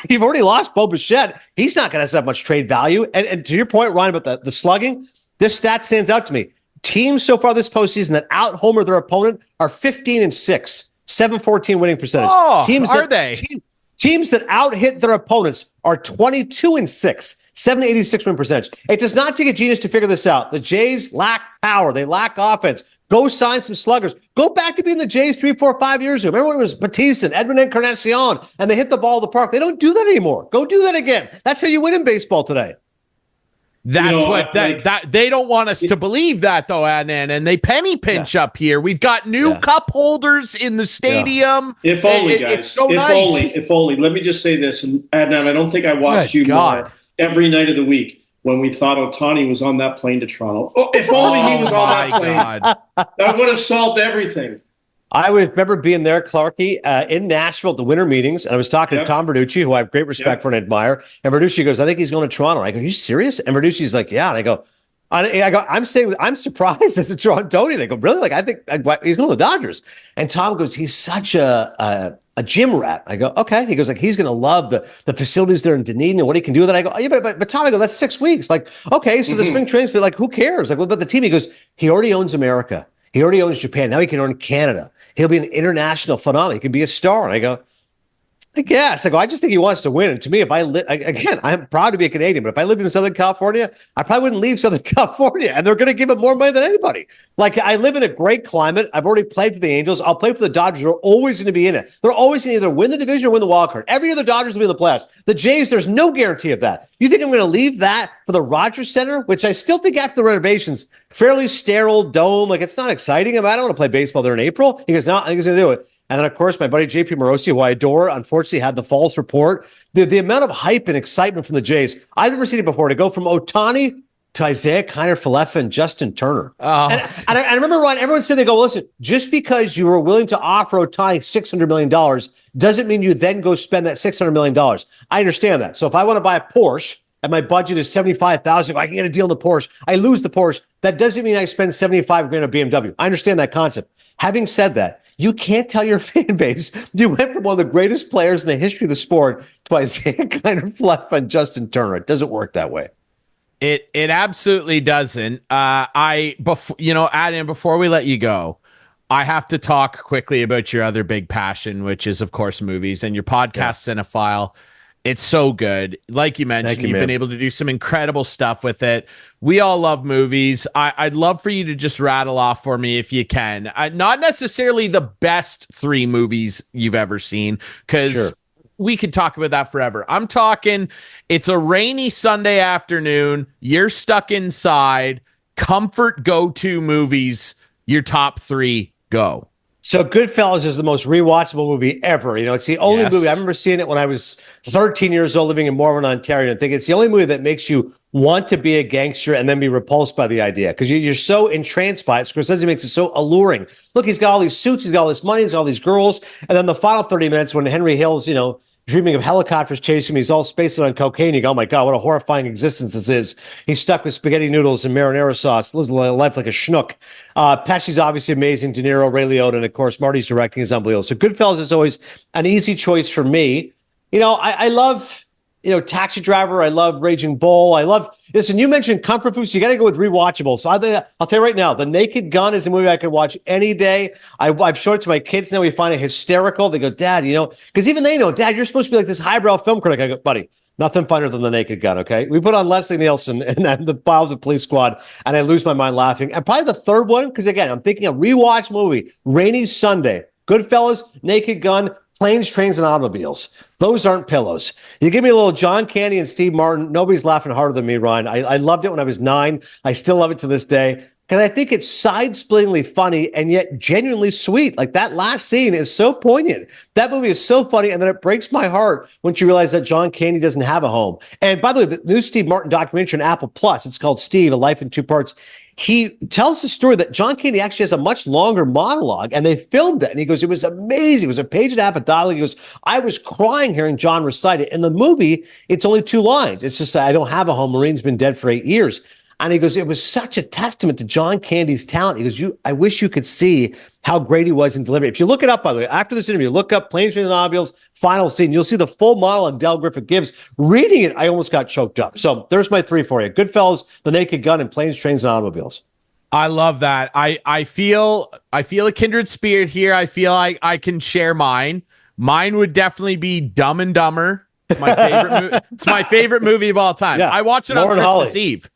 You've already lost Bo Bichette. He's not going to have much trade value. And to your point, Ryan, about the slugging, this stat stands out to me. Teams so far this postseason that out-homer their opponent are 15-6, 714 winning percentage. Oh, teams Teams that out-hit their opponents are 22-6, 786 win percentage. It does not take a genius to figure this out. The Jays lack power. They lack offense. Go sign some sluggers. Go back to being the Jays 3, 4, 5 years ago. Remember when it was Batista and Edwin Encarnacion and they hit the ball in the park? They don't do that anymore. Go do that again. That's how you win in baseball today. That's that they don't want us to believe that, though, Adnan, and they penny pinch up here. We've got new cup holders in the stadium. If only, guys. It's so if nice. If only. Let me just say this, and Adnan, I don't think I watched more every night of the week when we thought Ohtani was on that plane to Toronto. Oh, if only he was on that plane. That would have solved everything. I remember being there, Clarkey, in Nashville at the winter meetings, and I was talking to Tom Verducci, who I have great respect for and admire. And Verducci goes, I think he's going to Toronto. I go, are you serious? And Verducci's like, yeah. And I go, I'm saying I'm surprised as a Torontonian. I go, really? Like, I think he's going to the Dodgers. And Tom goes, he's such a gym rat. I go, okay. He goes, like, he's going to love the facilities there in Dunedin and what he can do with it. I go, oh, yeah, but Tom, I go, that's 6 weeks. Like, okay, so the spring transfer, like, who cares? Like, what about the team? He goes, he already owns America. He already owns Japan. Now he can own Canada. He'll be an international phenomenon. He can be a star. And I go, I guess. I just think he wants to win. And to me, if I again, I'm proud to be a Canadian, but if I lived in Southern California, I probably wouldn't leave Southern California. And they're going to give him more money than anybody. Like, I live in a great climate. I've already played for the Angels. I'll play for the Dodgers. They're always going to be in it. They're always going to either win the division or win the wild card. Every other Dodgers will be in the playoffs. The Jays, there's no guarantee of that. You think I'm going to leave that for the Rogers Center, which I still think after the renovations, fairly sterile dome. Like, it's not exciting. I don't want to play baseball there in April. He goes, no, I think he's going to do it. And then, of course, my buddy JP Morosi, who I adore, unfortunately had the false report. The amount of hype and excitement from the Jays, I've never seen it before, to go from Ohtani to Isaiah Kiner-Falefa and Justin Turner. Oh. And I remember, Ron, everyone said, they go, listen, just because you were willing to offer Ohtani $600 million doesn't mean you then go spend that $600 million. I understand that. So if I want to buy a Porsche and my budget is $75,000, I can get a deal in the Porsche, I lose the Porsche. That doesn't mean I spend $75 grand on BMW. I understand that concept. Having said that, you can't tell your fan base you went from one of the greatest players in the history of the sport to Isaiah Kiner-Falefa and Justin Turner. It doesn't work that way. It absolutely doesn't. Adnan, before we let you go, I have to talk quickly about your other big passion, which is, of course, movies, and your podcast, Cinephile. It's so good. Like you mentioned, you've been able to do some incredible stuff with it. We all love movies. I'd love for you to just rattle off for me, if you can. Not necessarily the best 3 movies you've ever seen, because we could talk about that forever. I'm talking, it's a rainy Sunday afternoon. You're stuck inside. Comfort go-to movies. Your top 3, go. So Goodfellas is the most rewatchable movie ever. You know, it's the only movie. I remember seeing it when I was 13 years old, living in Morven, Ontario. And I think it's the only movie that makes you want to be a gangster and then be repulsed by the idea, because you're so entranced by it. Scorsese makes it so alluring. Look, he's got all these suits, he's got all this money, he's got all these girls. And then the final 30 minutes when Henry Hill's, dreaming of helicopters chasing him, he's all spacing on cocaine. You go, oh my God, what a horrifying existence this is. He's stuck with spaghetti noodles and marinara sauce, lives life like a schnook. Pesci's obviously amazing. De Niro, Ray Liotta, and of course, Marty's directing is unbelievable. So Goodfellas is always an easy choice for me. I love, Taxi Driver. I love Raging Bull. Listen, you mentioned comfort food, so you got to go with rewatchable. So I'll tell you right now, The Naked Gun is a movie I could watch any day. I've showed it to my kids now. We find it hysterical. They go, Dad, because even they know, Dad, you're supposed to be like this highbrow film critic. I go, buddy, nothing funnier than The Naked Gun, okay? We put on Leslie Nielsen and the Files of Police Squad, and I lose my mind laughing. And probably the third one, because again, I'm thinking a rewatch movie, Rainy Sunday, Goodfellas, Naked Gun, Planes, Trains, and Automobiles. Those aren't pillows. You give me a little John Candy and Steve Martin. Nobody's laughing harder than me, Ryan. I loved it when I was 9. I still love it to this day, because I think it's side-splittingly funny and yet genuinely sweet. Like, that last scene is so poignant. That movie is so funny, and then it breaks my heart once you realize that John Candy doesn't have a home. And by the way, the new Steve Martin documentary on Apple Plus, it's called Steve, A Life in 2 Parts. He tells the story that John Candy actually has a much longer monologue, and they filmed it. And he goes, it was amazing. It was a page and a half of dialogue. He goes, I was crying hearing John recite it. In the movie, it's only 2 lines. It's just, I don't have a home. Marine's been dead for 8 years. And he goes, it was such a testament to John Candy's talent. He goes, I wish you could see how great he was in delivery. If you look it up, by the way, after this interview, look up Planes, Trains, and Automobiles, final scene. You'll see the full monologue Del Griffith gives. Reading it, I almost got choked up. So there's my 3 for you. Goodfellas, The Naked Gun, and Planes, Trains, and Automobiles. I love that. I feel a kindred spirit here. I feel like I can share mine. Mine would definitely be Dumb and Dumber. My favorite it's my favorite movie of all time. Yeah. I watch it on Christmas Eve.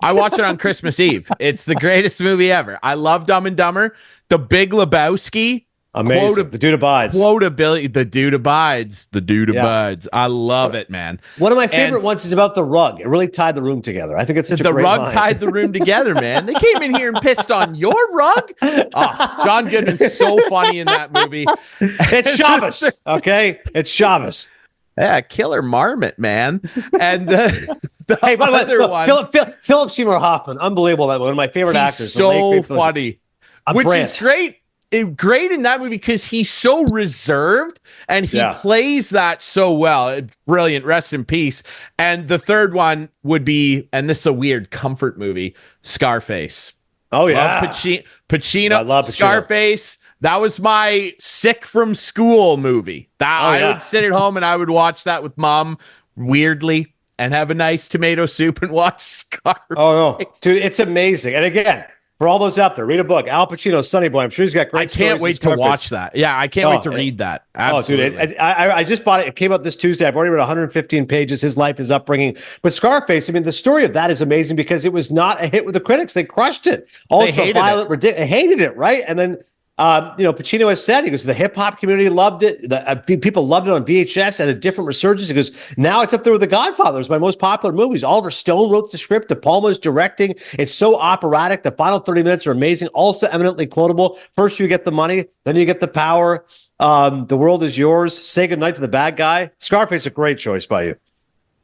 I watch it on Christmas Eve. It's the greatest movie ever. I love Dumb and Dumber. The Big Lebowski. Amazing. The Dude Abides. The Dude Abides. The Dude Abides. I love it, man. One of my favorite ones is about the rug. It really tied the room together. I think it's such a great rug line. Tied the room together, man. They came in here and pissed on your rug. Oh, John Goodman's so funny in that movie. It's Shabbos, okay? It's Shabbos. Yeah, Killer Marmot, man. And the hey, by the way, other one, Philip Seymour Hoffman, unbelievable. That one of my favorite actors. So funny, which is great. great in that movie because he's so reserved and he plays that so well. Brilliant. Rest in peace. And the third one would be, and this is a weird comfort movie, Scarface. Oh, yeah. Love Pacino. I love Pacino. Scarface. That was my sick from school movie. I would sit at home and I would watch that with mom weirdly and have a nice tomato soup and watch Scarface. Oh, no. Dude, it's amazing. And again, for all those out there, read a book. Al Pacino, Sonny Boy. I'm sure he's got great stories. I can't wait to watch that. Yeah, I can't wait to read that. Absolutely. Oh, dude, I just bought it. It came out this Tuesday. I've already read 115 pages. His life, his upbringing. But Scarface, I mean, the story of that is amazing because it was not a hit with the critics. They crushed it. Ultra-violent, ridiculous. They hated it, right? And then Pacino has said, he goes, the hip hop community loved it. People loved it on VHS and a different resurgence. He goes, now it's up there with The Godfather. It's my most popular movies. Oliver Stone wrote the script. De Palma's directing. It's so operatic. The final 30 minutes are amazing. Also eminently quotable. First you get the money, then you get the power. The world is yours. Say goodnight to the bad guy. Scarface, a great choice by you.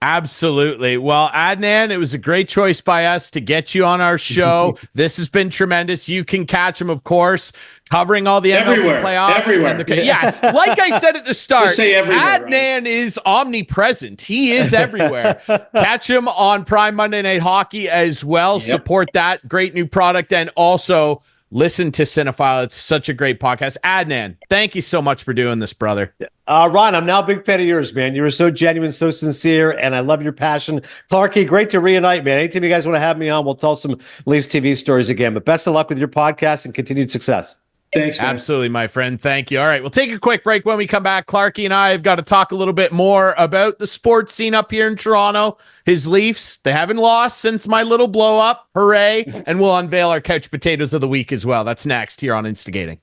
Absolutely. Well, Adnan, it was a great choice by us to get you on our show. This has been tremendous. You can catch him, of course, covering all the MLB playoffs. Everywhere. Yeah, like I said at the start, Adnan is omnipresent. He is everywhere. Catch him on Prime Monday Night Hockey as well. Yep. Support that great new product and also listen to Cinephile. It's such a great podcast. Adnan, thank you so much for doing this, brother. Ron, I'm now a big fan of yours, man. You were so genuine, so sincere, and I love your passion. Clarkey, great to reunite, man. Anytime you guys want to have me on, we'll tell some Leafs TV stories again. But best of luck with your podcast and continued success. Thanks, man. Absolutely, my friend. Thank you. All right, we'll take a quick break. When we come back, Clarkey and I have got to talk a little bit more about the sports scene up here in Toronto. His Leafs, they haven't lost since my little blow up. Hooray. And we'll unveil our couch potatoes of the week as well. That's next here on Instigating.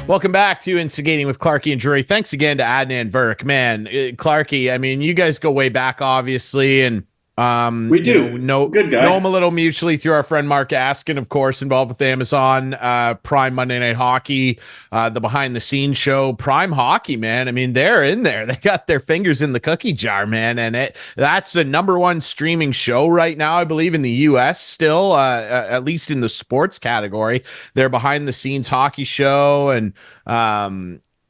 Welcome back to Instigating with Clarkey and Drury. Thanks again to Adnan Virk. Man, Clarkey, I mean, you guys go way back, obviously, and we do. Good guy. Know him a little mutually through our friend Mark Askin, of course, involved with Amazon Prime Monday Night Hockey, the behind the scenes show, Prime Hockey, man. I mean, they're in there. They got their fingers in the cookie jar, man. And that's the #1 streaming show right now, I believe, in the US still, at least in the sports category. Their behind the scenes hockey show. And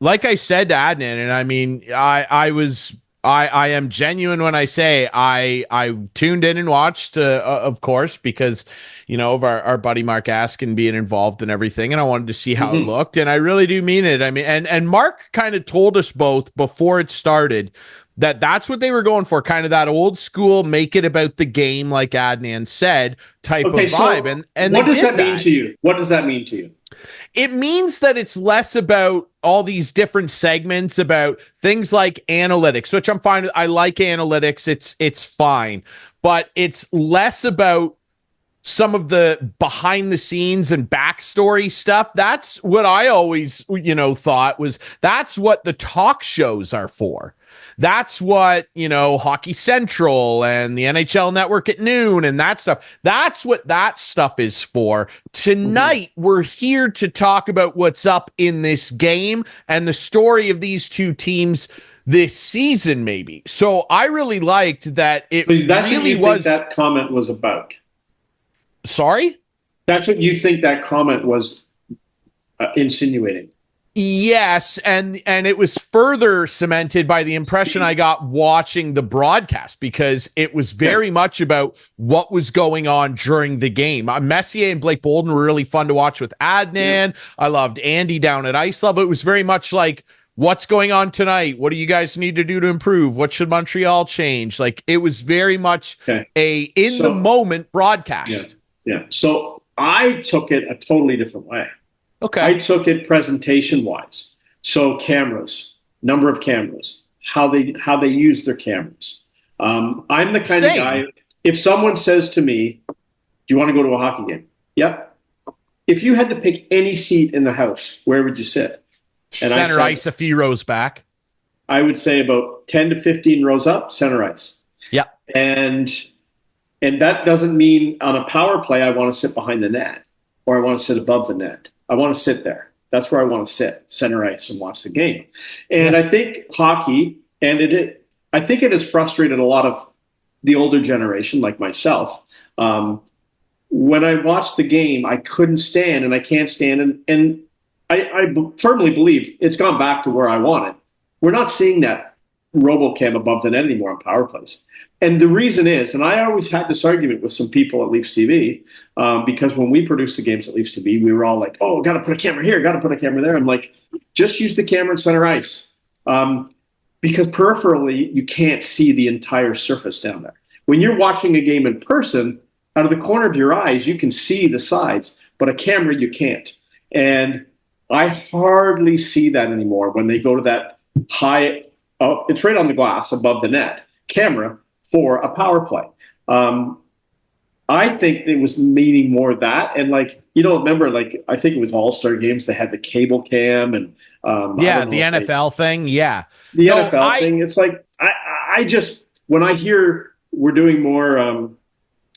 like I said to Adnan, and I mean, I am genuine when I say I tuned in and watched, of course, because, of our buddy Mark Askin being involved and everything. And I wanted to see how it looked. And I really do mean it. I mean, and Mark kind of told us both before it started that that's what they were going for, kind of that old school, make it about the game, like Adnan said, type of vibe. And what does that mean to you? What does that mean to you? It means that it's less about all these different segments about things like analytics, which I'm fine with. I like analytics. It's fine, but it's less about some of the behind the scenes and backstory stuff. That's what I always, thought was that's what the talk shows are for. That's what, Hockey Central and the NHL Network at noon and that stuff. That's what that stuff is for. Tonight, we're here to talk about what's up in this game and the story of these two teams this season, maybe. So I really liked that it that's really what was. That comment was about. Sorry? That's what you think that comment was insinuating. Yes, and it was further cemented by the impression I got watching the broadcast, because it was very much about what was going on during the game. Messier and Blake Bolden were really fun to watch with Adnan. Yeah. I loved Andy down at Ice Level. It was very much like, what's going on tonight? What do you guys need to do to improve? What should Montreal change? Like, it was very much a the moment broadcast. Yeah. So I took it a totally different way. Okay. I took it presentation-wise. So cameras, number of cameras, how they use their cameras. I'm the kind of guy, if someone says to me, do you want to go to a hockey game? Yep. If you had to pick any seat in the house, where would you sit? And center ice a few rows back. I would say about 10 to 15 rows up, center ice. Yeah. And that doesn't mean on a power play I want to sit behind the net or I want to sit above the net. I want to sit there. That's where I want to sit, center ice, and watch the game. And I think hockey, I think it has frustrated a lot of the older generation, like myself, when I watched the game, I couldn't stand, and I can't stand, and I firmly believe it's gone back to where I want it. We're not seeing that RoboCam above the net anymore on power plays. And the reason is, and I always had this argument with some people at Leafs TV, because when we produced the games at Leafs TV, we were all like, oh, got to put a camera here, got to put a camera there. I'm like, just use the camera in center ice. Because peripherally, you can't see the entire surface down there. When you're watching a game in person, out of the corner of your eyes, you can see the sides, but a camera, you can't. And I hardly see that anymore when they go to that high, it's right on the glass above the net, camera for a power play. I think it was meaning more of that. And like, remember, like, I think it was All-Star games, they had the cable cam and the NFL thing. Yeah. The NFL thing. It's like, I just, when I hear we're doing more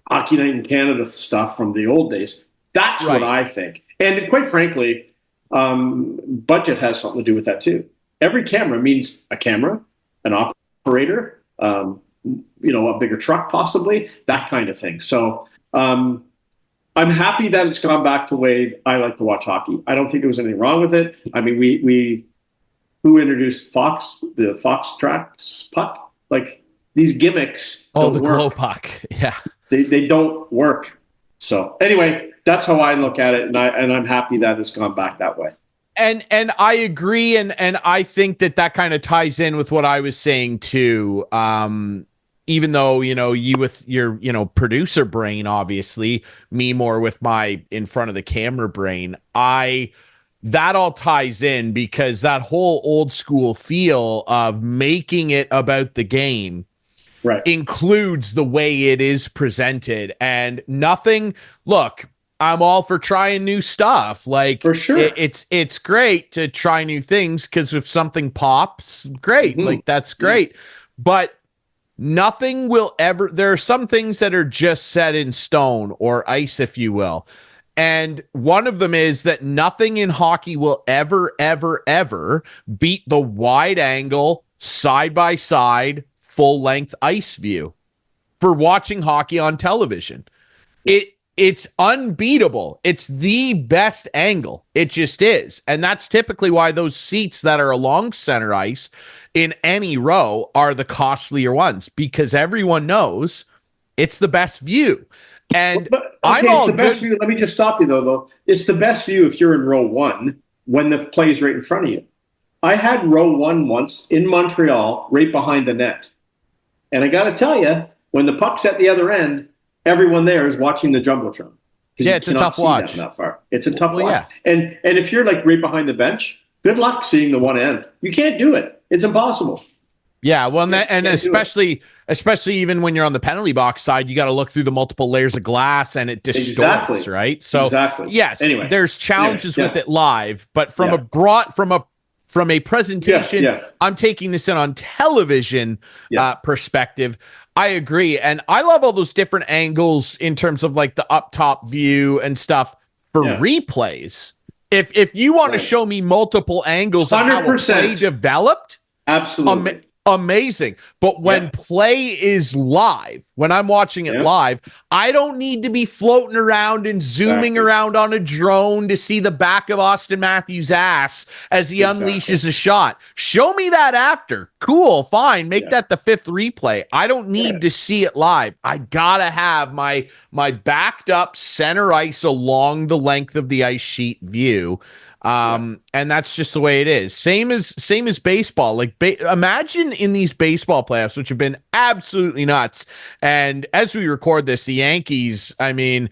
Hockey Night in Canada stuff from the old days, that's what I think. And quite frankly, budget has something to do with that too. Every camera means a camera, an operator, a bigger truck possibly, that kind of thing. So I'm happy that it's gone back to the way I like to watch hockey. I don't think there was anything wrong with it. I mean, who introduced the Fox Tracks puck? Like, these gimmicks the glow puck. Yeah. They don't work. So anyway, that's how I look at it, and I'm happy that it's gone back that way. And I agree, and I think that kind of ties in with what I was saying too. Even though, you with your, producer brain, obviously, me more with my in front of the camera brain, that all ties in because that whole old school feel of making it about the game includes the way it is presented, and nothing. Look, I'm all for trying new stuff. Like, for sure, it's great to try new things because if something pops, great, like that's great. But nothing will ever. There are some things that are just set in stone or ice, if you will. And one of them is that nothing in hockey will ever, ever, ever beat the wide angle, side by side, full length ice view for watching hockey on television. It's unbeatable. It's the best angle. It just is. And that's typically why those seats that are along center ice in any row are the costlier ones, because everyone knows it's the best view. And it's the best view. Let me just stop you though. It's the best view if you're in row one when the play is right in front of you. I had row one once in Montreal, right behind the net. And I got to tell you, when the puck's at the other end, everyone there is watching the Jumbotron. Yeah, it's a tough watch. That far. It's a tough watch. Yeah. And if you're like right behind the bench, good luck seeing the one end. You can't do it. It's impossible. Yeah, well, and especially even when you're on the penalty box side, you got to look through the multiple layers of glass, and it distorts, right? So yes, anyway, there's challenges with it live, but from a presentation, I'm taking this in on television perspective. I agree, and I love all those different angles in terms of like the up top view and stuff for replays. If you want to show me multiple angles of how a play developed, absolutely. Amazing. But when play is live, when I'm watching it live, I don't need to be floating around and zooming around on a drone to see the back of Austin Matthews' ass as he unleashes a shot. Show me that after. Cool, fine. Make that the fifth replay. I don't need to see it live. I gotta have my backed up center ice along the length of the ice sheet view. And that's just the way it is. Same as baseball. Like, imagine in these baseball playoffs, which have been absolutely nuts. And as we record this, the Yankees, I mean,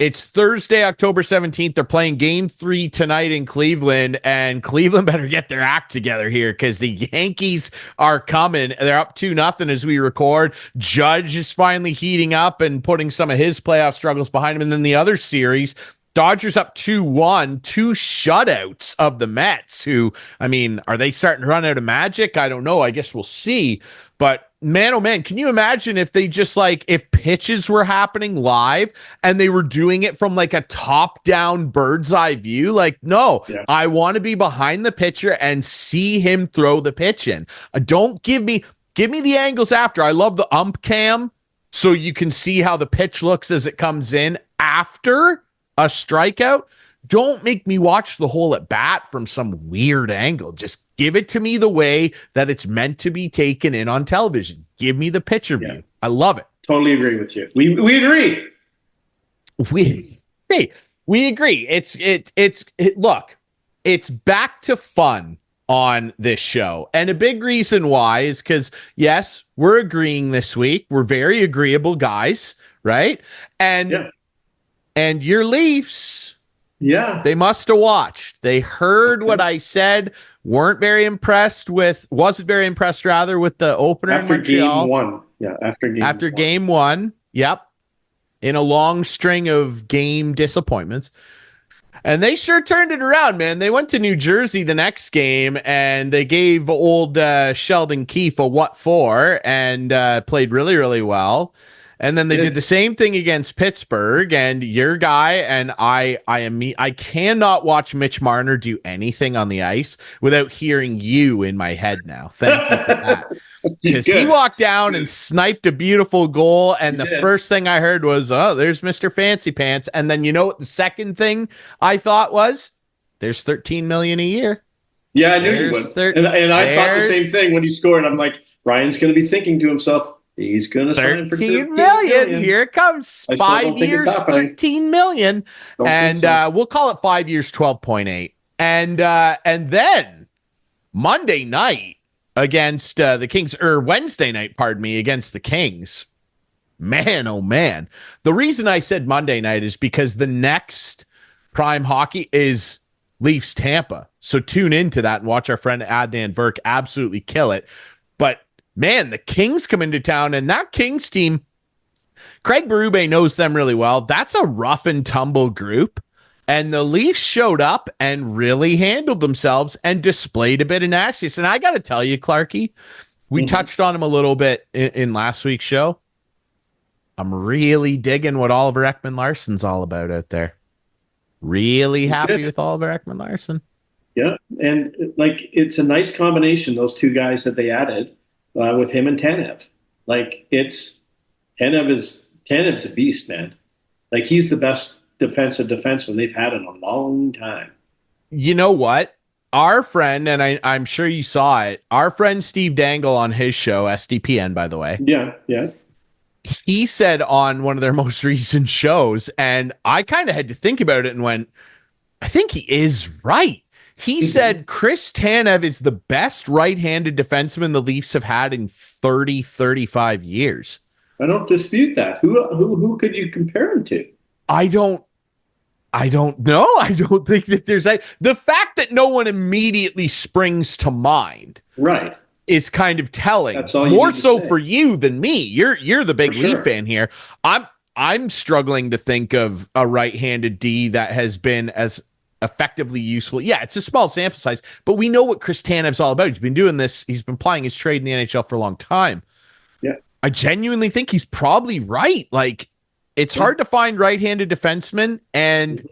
it's Thursday, October 17th. They're playing game 3 tonight in Cleveland, and Cleveland better get their act together here because the Yankees are coming. They're up 2-0 as we record. Judge is finally heating up and putting some of his playoff struggles behind him. And then the other series, Dodgers up 2-1, 2 shutouts of the Mets, who, I mean, are they starting to run out of magic? I don't know. I guess we'll see. But man, oh man, can you imagine if they just if pitches were happening live and they were doing it from like a top-down bird's eye view? Like, no, I want to be behind the pitcher and see him throw the pitch in. Don't give me the angles after. I love the ump cam so you can see how the pitch looks as it comes in after a strikeout. Don't make me watch the whole at bat from some weird angle. Just give it to me the way that it's meant to be taken in on television. Give me the picture view. I love it. Totally agree with you. We agree. We agree. Look, it's back to fun on this show. And a big reason why is because, yes, we're agreeing this week. We're very agreeable guys, right? And your Leafs, they must have watched. They heard what I said, wasn't very impressed with the opener after in Montreal. Game 1. Yeah, after game one. Yep. In a long string of game disappointments. And they sure turned it around, man. They went to New Jersey the next game, and they gave old Sheldon Keefe a what for, and played really, really well. And then they did the same thing against Pittsburgh, and your guy and I cannot watch Mitch Marner do anything on the ice without hearing you in my head now. Thank you for that. Because he walked down and sniped a beautiful goal, and the first thing I heard was, oh, there's Mr. Fancy Pants. And then you know what the second thing I thought was? There's $13 million a year. Yeah, I knew you would. And I thought the same thing when he scored. I'm like, Ryan's going to be thinking to himself, he's going to sign for $13 million. Here it comes. 5 years, $13 million. And we'll call it 5 years, 12.8. And then Monday night against the Kings, or Wednesday night, pardon me, against the Kings. Man, oh man. The reason I said Monday night is because the next prime hockey is Leafs Tampa. So tune into that and watch our friend Adnan Virk absolutely kill it. But man, the Kings come into town, and that Kings team, Craig Berube knows them really well. That's a rough and tumble group. And the Leafs showed up and really handled themselves and displayed a bit of nastiness. And I got to tell you, Clarkey, we touched on him a little bit in last week's show. I'm really digging what Oliver Ekman-Larsson's all about out there. Really happy with Oliver Ekman-Larsson. Yeah, and like it's a nice combination, those two guys that they added with him and Tanev. Like Tanev's a beast, man. Like he's the best defensive defenseman they've had in a long time. You know what? Our friend, and I'm sure you saw it, our friend Steve Dangle on his show, SDPN, by the way. Yeah. He said on one of their most recent shows, and I kind of had to think about it and went, I think he is right. He said Chris Tanev is the best right-handed defenseman the Leafs have had in 35 years. I don't dispute that. Who could you compare him to? I don't know. I don't think that there's the fact that no one immediately springs to mind. Right. Is kind of telling. That's all more so for you than me. You're the big Leaf fan here. I'm struggling to think of a right-handed D that has been as effectively useful. Yeah, it's a small sample size, but we know what Chris Tanev's all about. He's been doing this. He's been plying his trade in the NHL for a long time. Yeah. I genuinely think he's probably right. Like, it's hard to find right-handed defensemen, and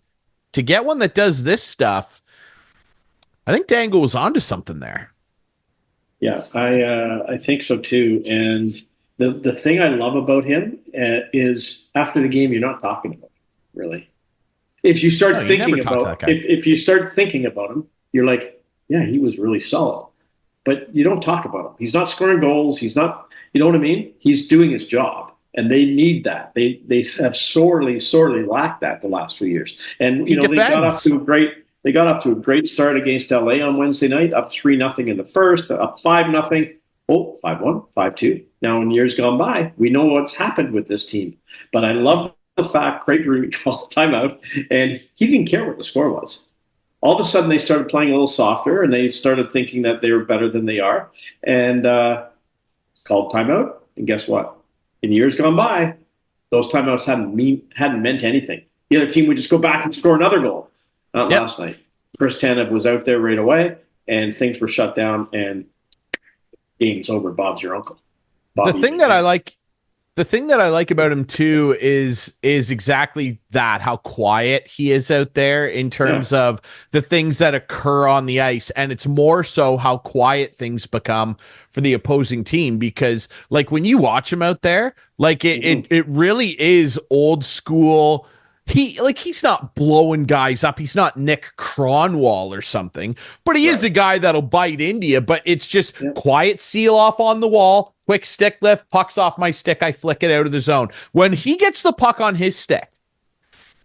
to get one that does this stuff, I think Dangle was onto something there. Yeah, I think so too. And the thing I love about him is after the game, you're not talking about him, really. If you start thinking about if you start thinking about him, you're like, yeah, he was really solid. But you don't talk about him. He's not scoring goals. He's not, you know what I mean? He's doing his job. And they need that. They have sorely lacked that the last few years. And you know, they got off to a great start against LA on Wednesday night, up 3-0 in the first, up 5-0. Oh, 5-1, 5-2. Now, in years gone by, we know what's happened with this team. But I love the fact Craig Drury called timeout, and he didn't care what the score was. All of a sudden, they started playing a little softer, and they started thinking that they were better than they are, and called timeout. And guess what? In years gone by, those timeouts hadn't meant anything. The other team would just go back and score another goal. Not last night. Chris Tanev was out there right away, and things were shut down, and game's over. Bob's your uncle. The thing that I like The thing that I like about him too is exactly that, how quiet he is out there in terms of the things that occur on the ice. And it's more so how quiet things become for the opposing team, because like when you watch him out there, like it really is old school. He's not blowing guys up. He's not Nick Cronwall or something, but he is a guy that'll bite into you. But it's just quiet seal off on the wall, quick stick lift, puck's off my stick, I flick it out of the zone. When he gets the puck on his stick,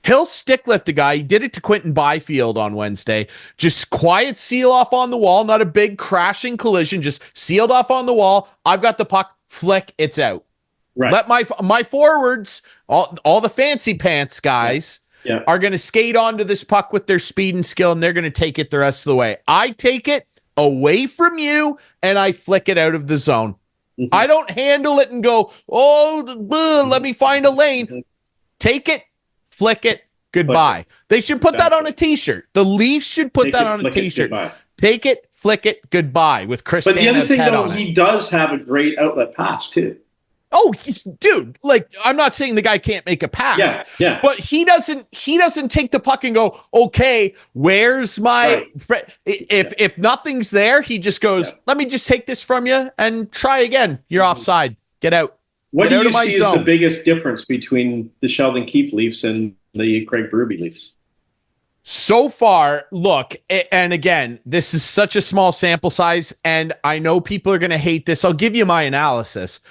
he'll stick lift a guy. He did it to Quentin Byfield on Wednesday. Just quiet seal off on the wall, not a big crashing collision, just sealed off on the wall. I've got the puck, flick, it's out. Right. Let my forwards, all the fancy pants guys, are going to skate onto this puck with their speed and skill, and they're going to take it the rest of the way. I take it away from you, and I flick it out of the zone. I don't handle it and go, let me find a lane. Take it, flick it, goodbye. They should put that on a T-shirt. The Leafs should put that on a T-shirt. Take it, flick it, goodbye, with Chris. But the other thing, though, he does have a great outlet pass, too. Oh, dude, like, I'm not saying the guy can't make a pass, but he doesn't take the puck and go, okay, where's my, if nothing's there, he just goes, let me just take this from you and try again. You're offside. Get out. What do you see as the biggest difference between the Sheldon Keefe Leafs and the Craig Berube Leafs? So far, look, and again, this is such a small sample size, and I know people are going to hate this. I'll give you my analysis.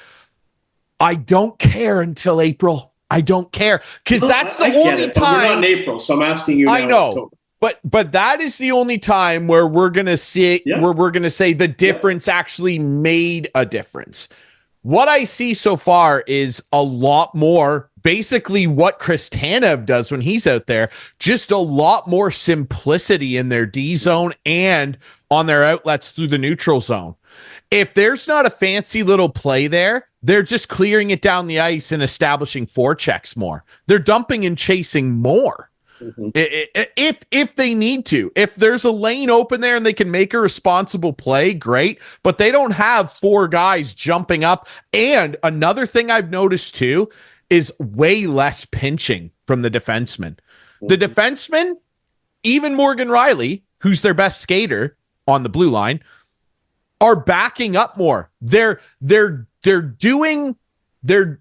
I don't care until April. I don't care, because that's the only time. We're not in April, so I'm asking you now. I know, but that is the only time where we're gonna see where we're gonna say the difference actually made a difference. What I see so far is a lot more, basically what Chris Tanev does when he's out there, just a lot more simplicity in their D zone and on their outlets through the neutral zone. If there's not a fancy little play there, they're just clearing it down the ice and establishing forechecks more. They're dumping and chasing more. If they need to. If there's a lane open there and they can make a responsible play, great. But they don't have four guys jumping up. And another thing I've noticed too is way less pinching from the defensemen. The defensemen, even Morgan Riley, who's their best skater on the blue line, are backing up more. They're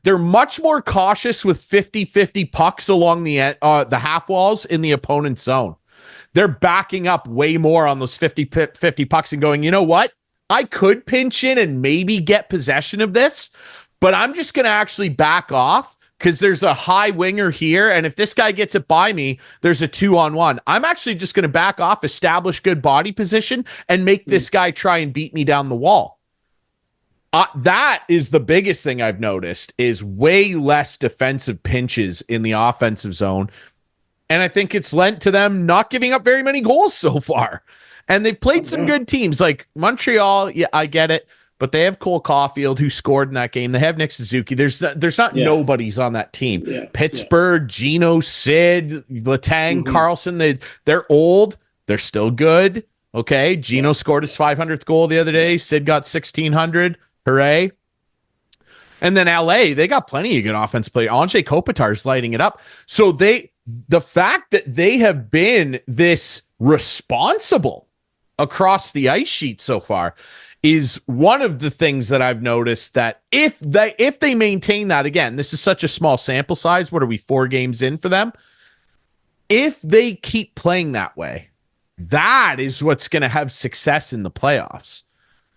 much more cautious with 50-50 pucks along the half walls in the opponent's zone. They're backing up way more on those 50-50 pucks and going, you know what? I could pinch in and maybe get possession of this, but I'm just going to actually back off because there's a high winger here, and if this guy gets it by me, there's a 2-on-1. I'm actually just going to back off, establish good body position, and make this guy try and beat me down the wall. That is the biggest thing I've noticed, is way less defensive pinches in the offensive zone, and I think it's lent to them not giving up very many goals so far. And they've played some good teams, like Montreal, yeah, I get it. But they have Cole Caulfield, who scored in that game. They have Nick Suzuki. There's not nobodies on that team. Pittsburgh, Gino, Sid, Letang, Carlson. They're old. They're still good. Okay. Gino scored his 500th goal the other day. Sid got 1,600. Hooray. And then LA, they got plenty of good offense play. Anze Kopitar's lighting it up. So the fact that they have been this responsible across the ice sheet so far is one of the things that I've noticed, that if they maintain that, again, this is such a small sample size. What are we, 4 games in for them? If they keep playing that way, that is what's going to have success in the playoffs.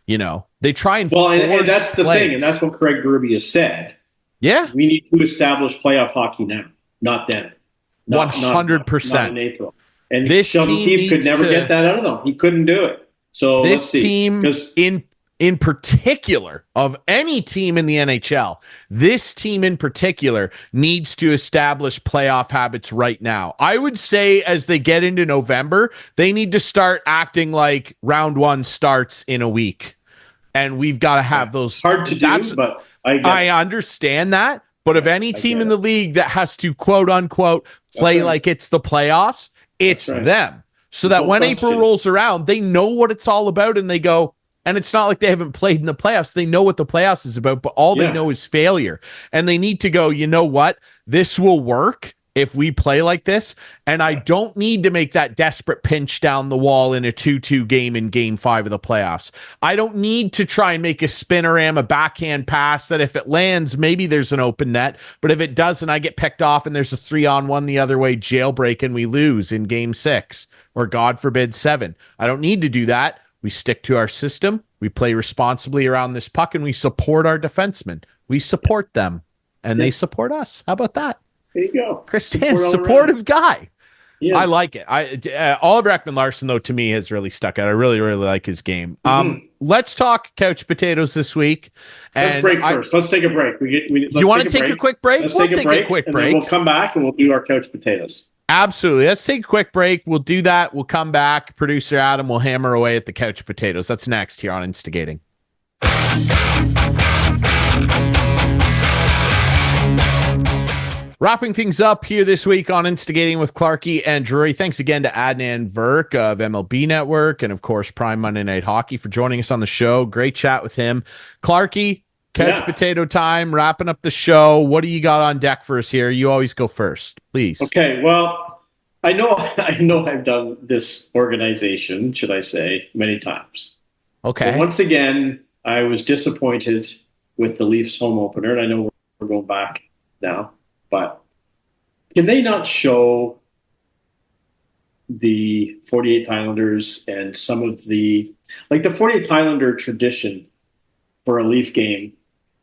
You know, they try and and that's the thing, and that's what Craig Berube has said. Yeah, we need to establish playoff hockey now, not then. 100%. Not in April. And this Sheldon Keefe could never get that out of them. He couldn't do it. So this team, in particular, of any team in the NHL, this team in particular needs to establish playoff habits right now. I would say as they get into November, they need to start acting like round 1 starts in a week. And we've got to have those. Hard to do, but I understand that. But of any team in the league that has to, quote unquote, play like it's the playoffs, it's them. So that when April rolls around, they know what it's all about and they go, And it's not like they haven't played in the playoffs. They know what the playoffs is about, but all they know is failure. And they need to go, you know what? This will work if we play like this. And I don't need to make that desperate pinch down the wall in a 2-2 game in game 5 of the playoffs. I don't need to try and make a spinneram, a backhand pass that if it lands, maybe there's an open net. But if it doesn't, I get picked off and there's a 3-on-1 the other way jailbreak and we lose in game 6 or God forbid 7. I don't need to do that. We stick to our system. We play responsibly around this puck and we support our defensemen. We support them and they support us. How about that? There you go. Chris Tan, supportive guy. Yes. I like it. Oliver Ekman-Larsson, though, to me has really stuck out. I really, really like his game. Let's talk couch potatoes this week. Let's break first. Let's take a break. You want to take a quick break? Let's take a quick break. We'll come back and we'll do our couch potatoes. Absolutely. Let's take a quick break. We'll do that. We'll come back. Producer Adam will hammer away at the couch potatoes. That's next here on Instigating. Wrapping things up here this week on Instigating with Clarkey and Drury. Thanks again to Adnan Virk of MLB Network and, of course, Prime Monday Night Hockey for joining us on the show. Great chat with him. Clarkey, couch potato time, wrapping up the show. What do you got on deck for us here? You always go first, please. Okay, well, I know I've done this organization, should I say, many times. Okay. But once again, I was disappointed with the Leafs home opener, and I know we're going back now. But can they not show the 48th Islanders and some of the 48th Islander tradition for a Leaf game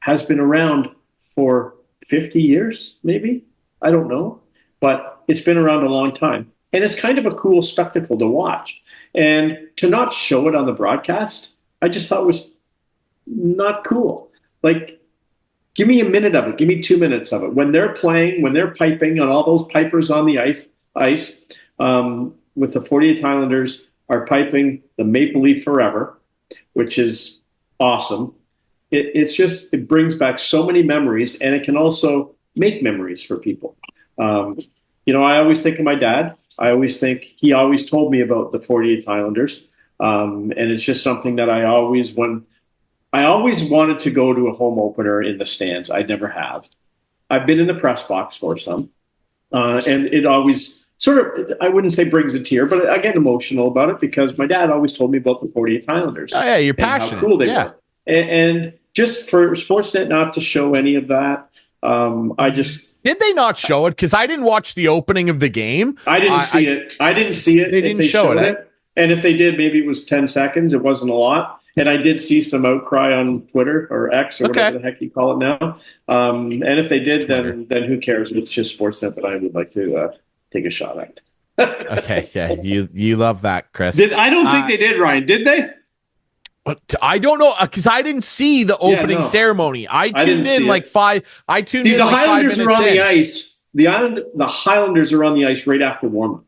has been around for 50 years, maybe? I don't know. But it's been around a long time. And it's kind of a cool spectacle to watch. And to not show it on the broadcast, I just thought was not cool. Give me a minute of it. Give me 2 minutes of it. When they're playing, when they're piping, and all those pipers on the ice with the 48th Islanders are piping the Maple Leaf Forever, which is awesome. It brings back so many memories, and it can also make memories for people. I always think of my dad. I always think he always told me about the 48th Islanders, and it's just something that I always wanted to go to a home opener in the stands. I never have. I've been in the press box for some. And it always sort of, I wouldn't say brings a tear, but I get emotional about it because my dad always told me about the 48th Islanders. Oh, yeah, you're passionate. How cool they were. And just for Sportsnet not to show any of that, Did they not show it? Because I didn't watch the opening of the game. I didn't see it. I didn't see it. They didn't show it. And if they did, maybe it was 10 seconds. It wasn't a lot. And I did see some outcry on Twitter or X or whatever the heck you call it now. And if they did, then who cares? It's just Sportsnet that I would like to take a shot at. Okay, yeah, you love that, Chris. I don't think they did, Ryan. Did they? I don't know because I didn't see the opening ceremony. I tuned in like 5. I tuned in. The like Highlanders 5 are on minutes the ice. The Highlanders are on the ice right after warm-up,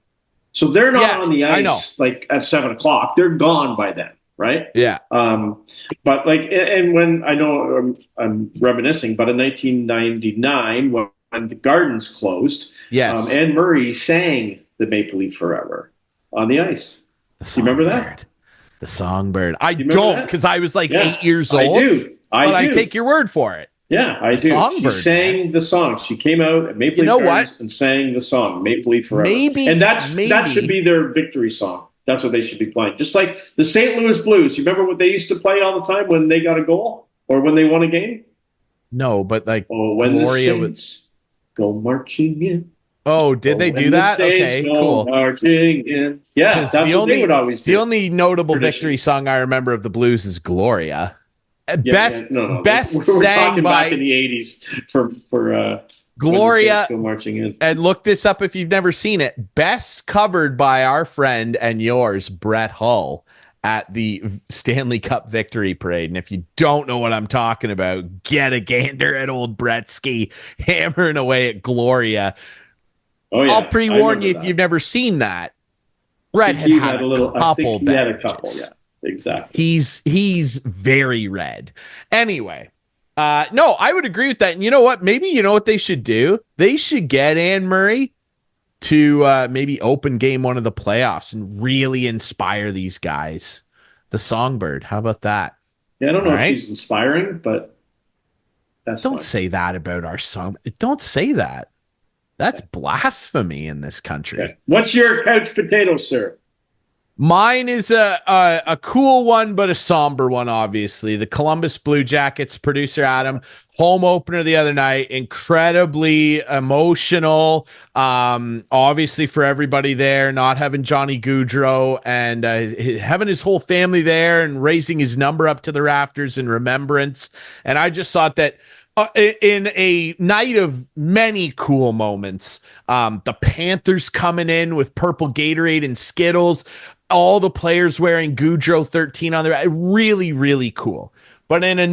so they're not on the ice like at 7:00. They're gone by then. Right. Yeah. But and when I know I'm reminiscing, but in 1999, when the Gardens closed, Anne Murray sang the Maple Leaf Forever on the ice. Do you remember that? The Songbird. I don't because I was 8 years old. I do. I take your word for it. Yeah, I do. Songbird, she sang the song. She came out at Maple Leaf Gardens and sang the song Maple Leaf Forever. That should be their victory song. That's what they should be playing. Just like the St. Louis Blues. You remember what they used to play all the time when they got a goal or when they won a game? No, but when Gloria the Saints go marching in. Oh, did they do that? Okay, cool. Marching in. Yeah, that's what they would always do. The only notable victory song I remember of the Blues is Gloria. Best sang talking by back in the 80s for Gloria, go marching in. And look this up if you've never seen it. Best covered by our friend and yours, Brett Hull, at the Stanley Cup Victory Parade. And if you don't know what I'm talking about, get a gander at old Bretsky hammering away at Gloria. Oh, yeah. I'll pre-warn you if you've never seen that. Brett had a couple. He had a couple, yeah. Exactly. He's very red. Anyway. No, I would agree with that. And you know what? Maybe you know what they should do? They should get Anne Murray to maybe open game one of the playoffs and really inspire these guys. the songbird. How about that? Yeah, I don't know if she's inspiring, but don't fine. say that about our song. Don't say that. That's blasphemy in this country. Okay. What's your couch potato, sir? Mine is a cool one, but a somber one, obviously. The Columbus Blue Jackets, producer Adam, home opener the other night, incredibly emotional. Obviously for everybody there, not having Johnny Gaudreau and having his whole family there and raising his number up to the rafters in remembrance. And I just thought that in a night of many cool moments, the Panthers coming in with purple Gatorade and Skittles, all the players wearing Gaudreau 13 on their really, really cool. But in a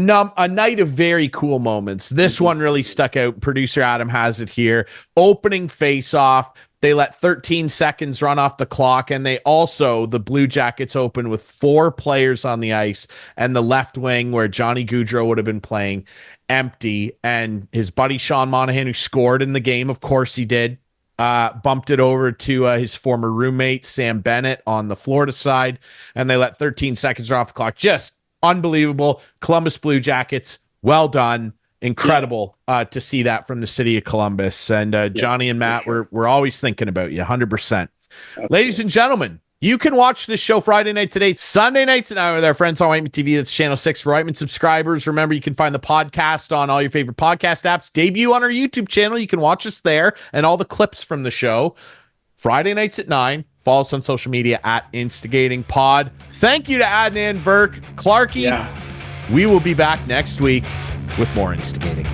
night of very cool moments, this one really stuck out. Producer Adam has it here. Opening face-off. They let 13 seconds run off the clock, and the Blue Jackets open with 4 players on the ice, and the left wing where Johnny Gaudreau would have been playing empty, and his buddy Sean Monahan, who scored in the game, of course he did, bumped it over to his former roommate, Sam Bennett, on the Florida side, and they let 13 seconds run off the clock. Just unbelievable. Columbus Blue Jackets, well done. Incredible to see that from the city of Columbus. And Johnny and Matt, we're always thinking about you, 100%. Absolutely. Ladies and gentlemen, you can watch this show Friday night today, Sunday nights at 9 with our friends on Whiteman TV. That's Channel 6 for Whiteman subscribers. Remember, you can find the podcast on all your favorite podcast apps. Debut on our YouTube channel. You can watch us there and all the clips from the show. Friday nights at 9. Follow us on social media at Instigating Pod. Thank you to Adnan Virk, Clarkey. Yeah. We will be back next week with more Instigating.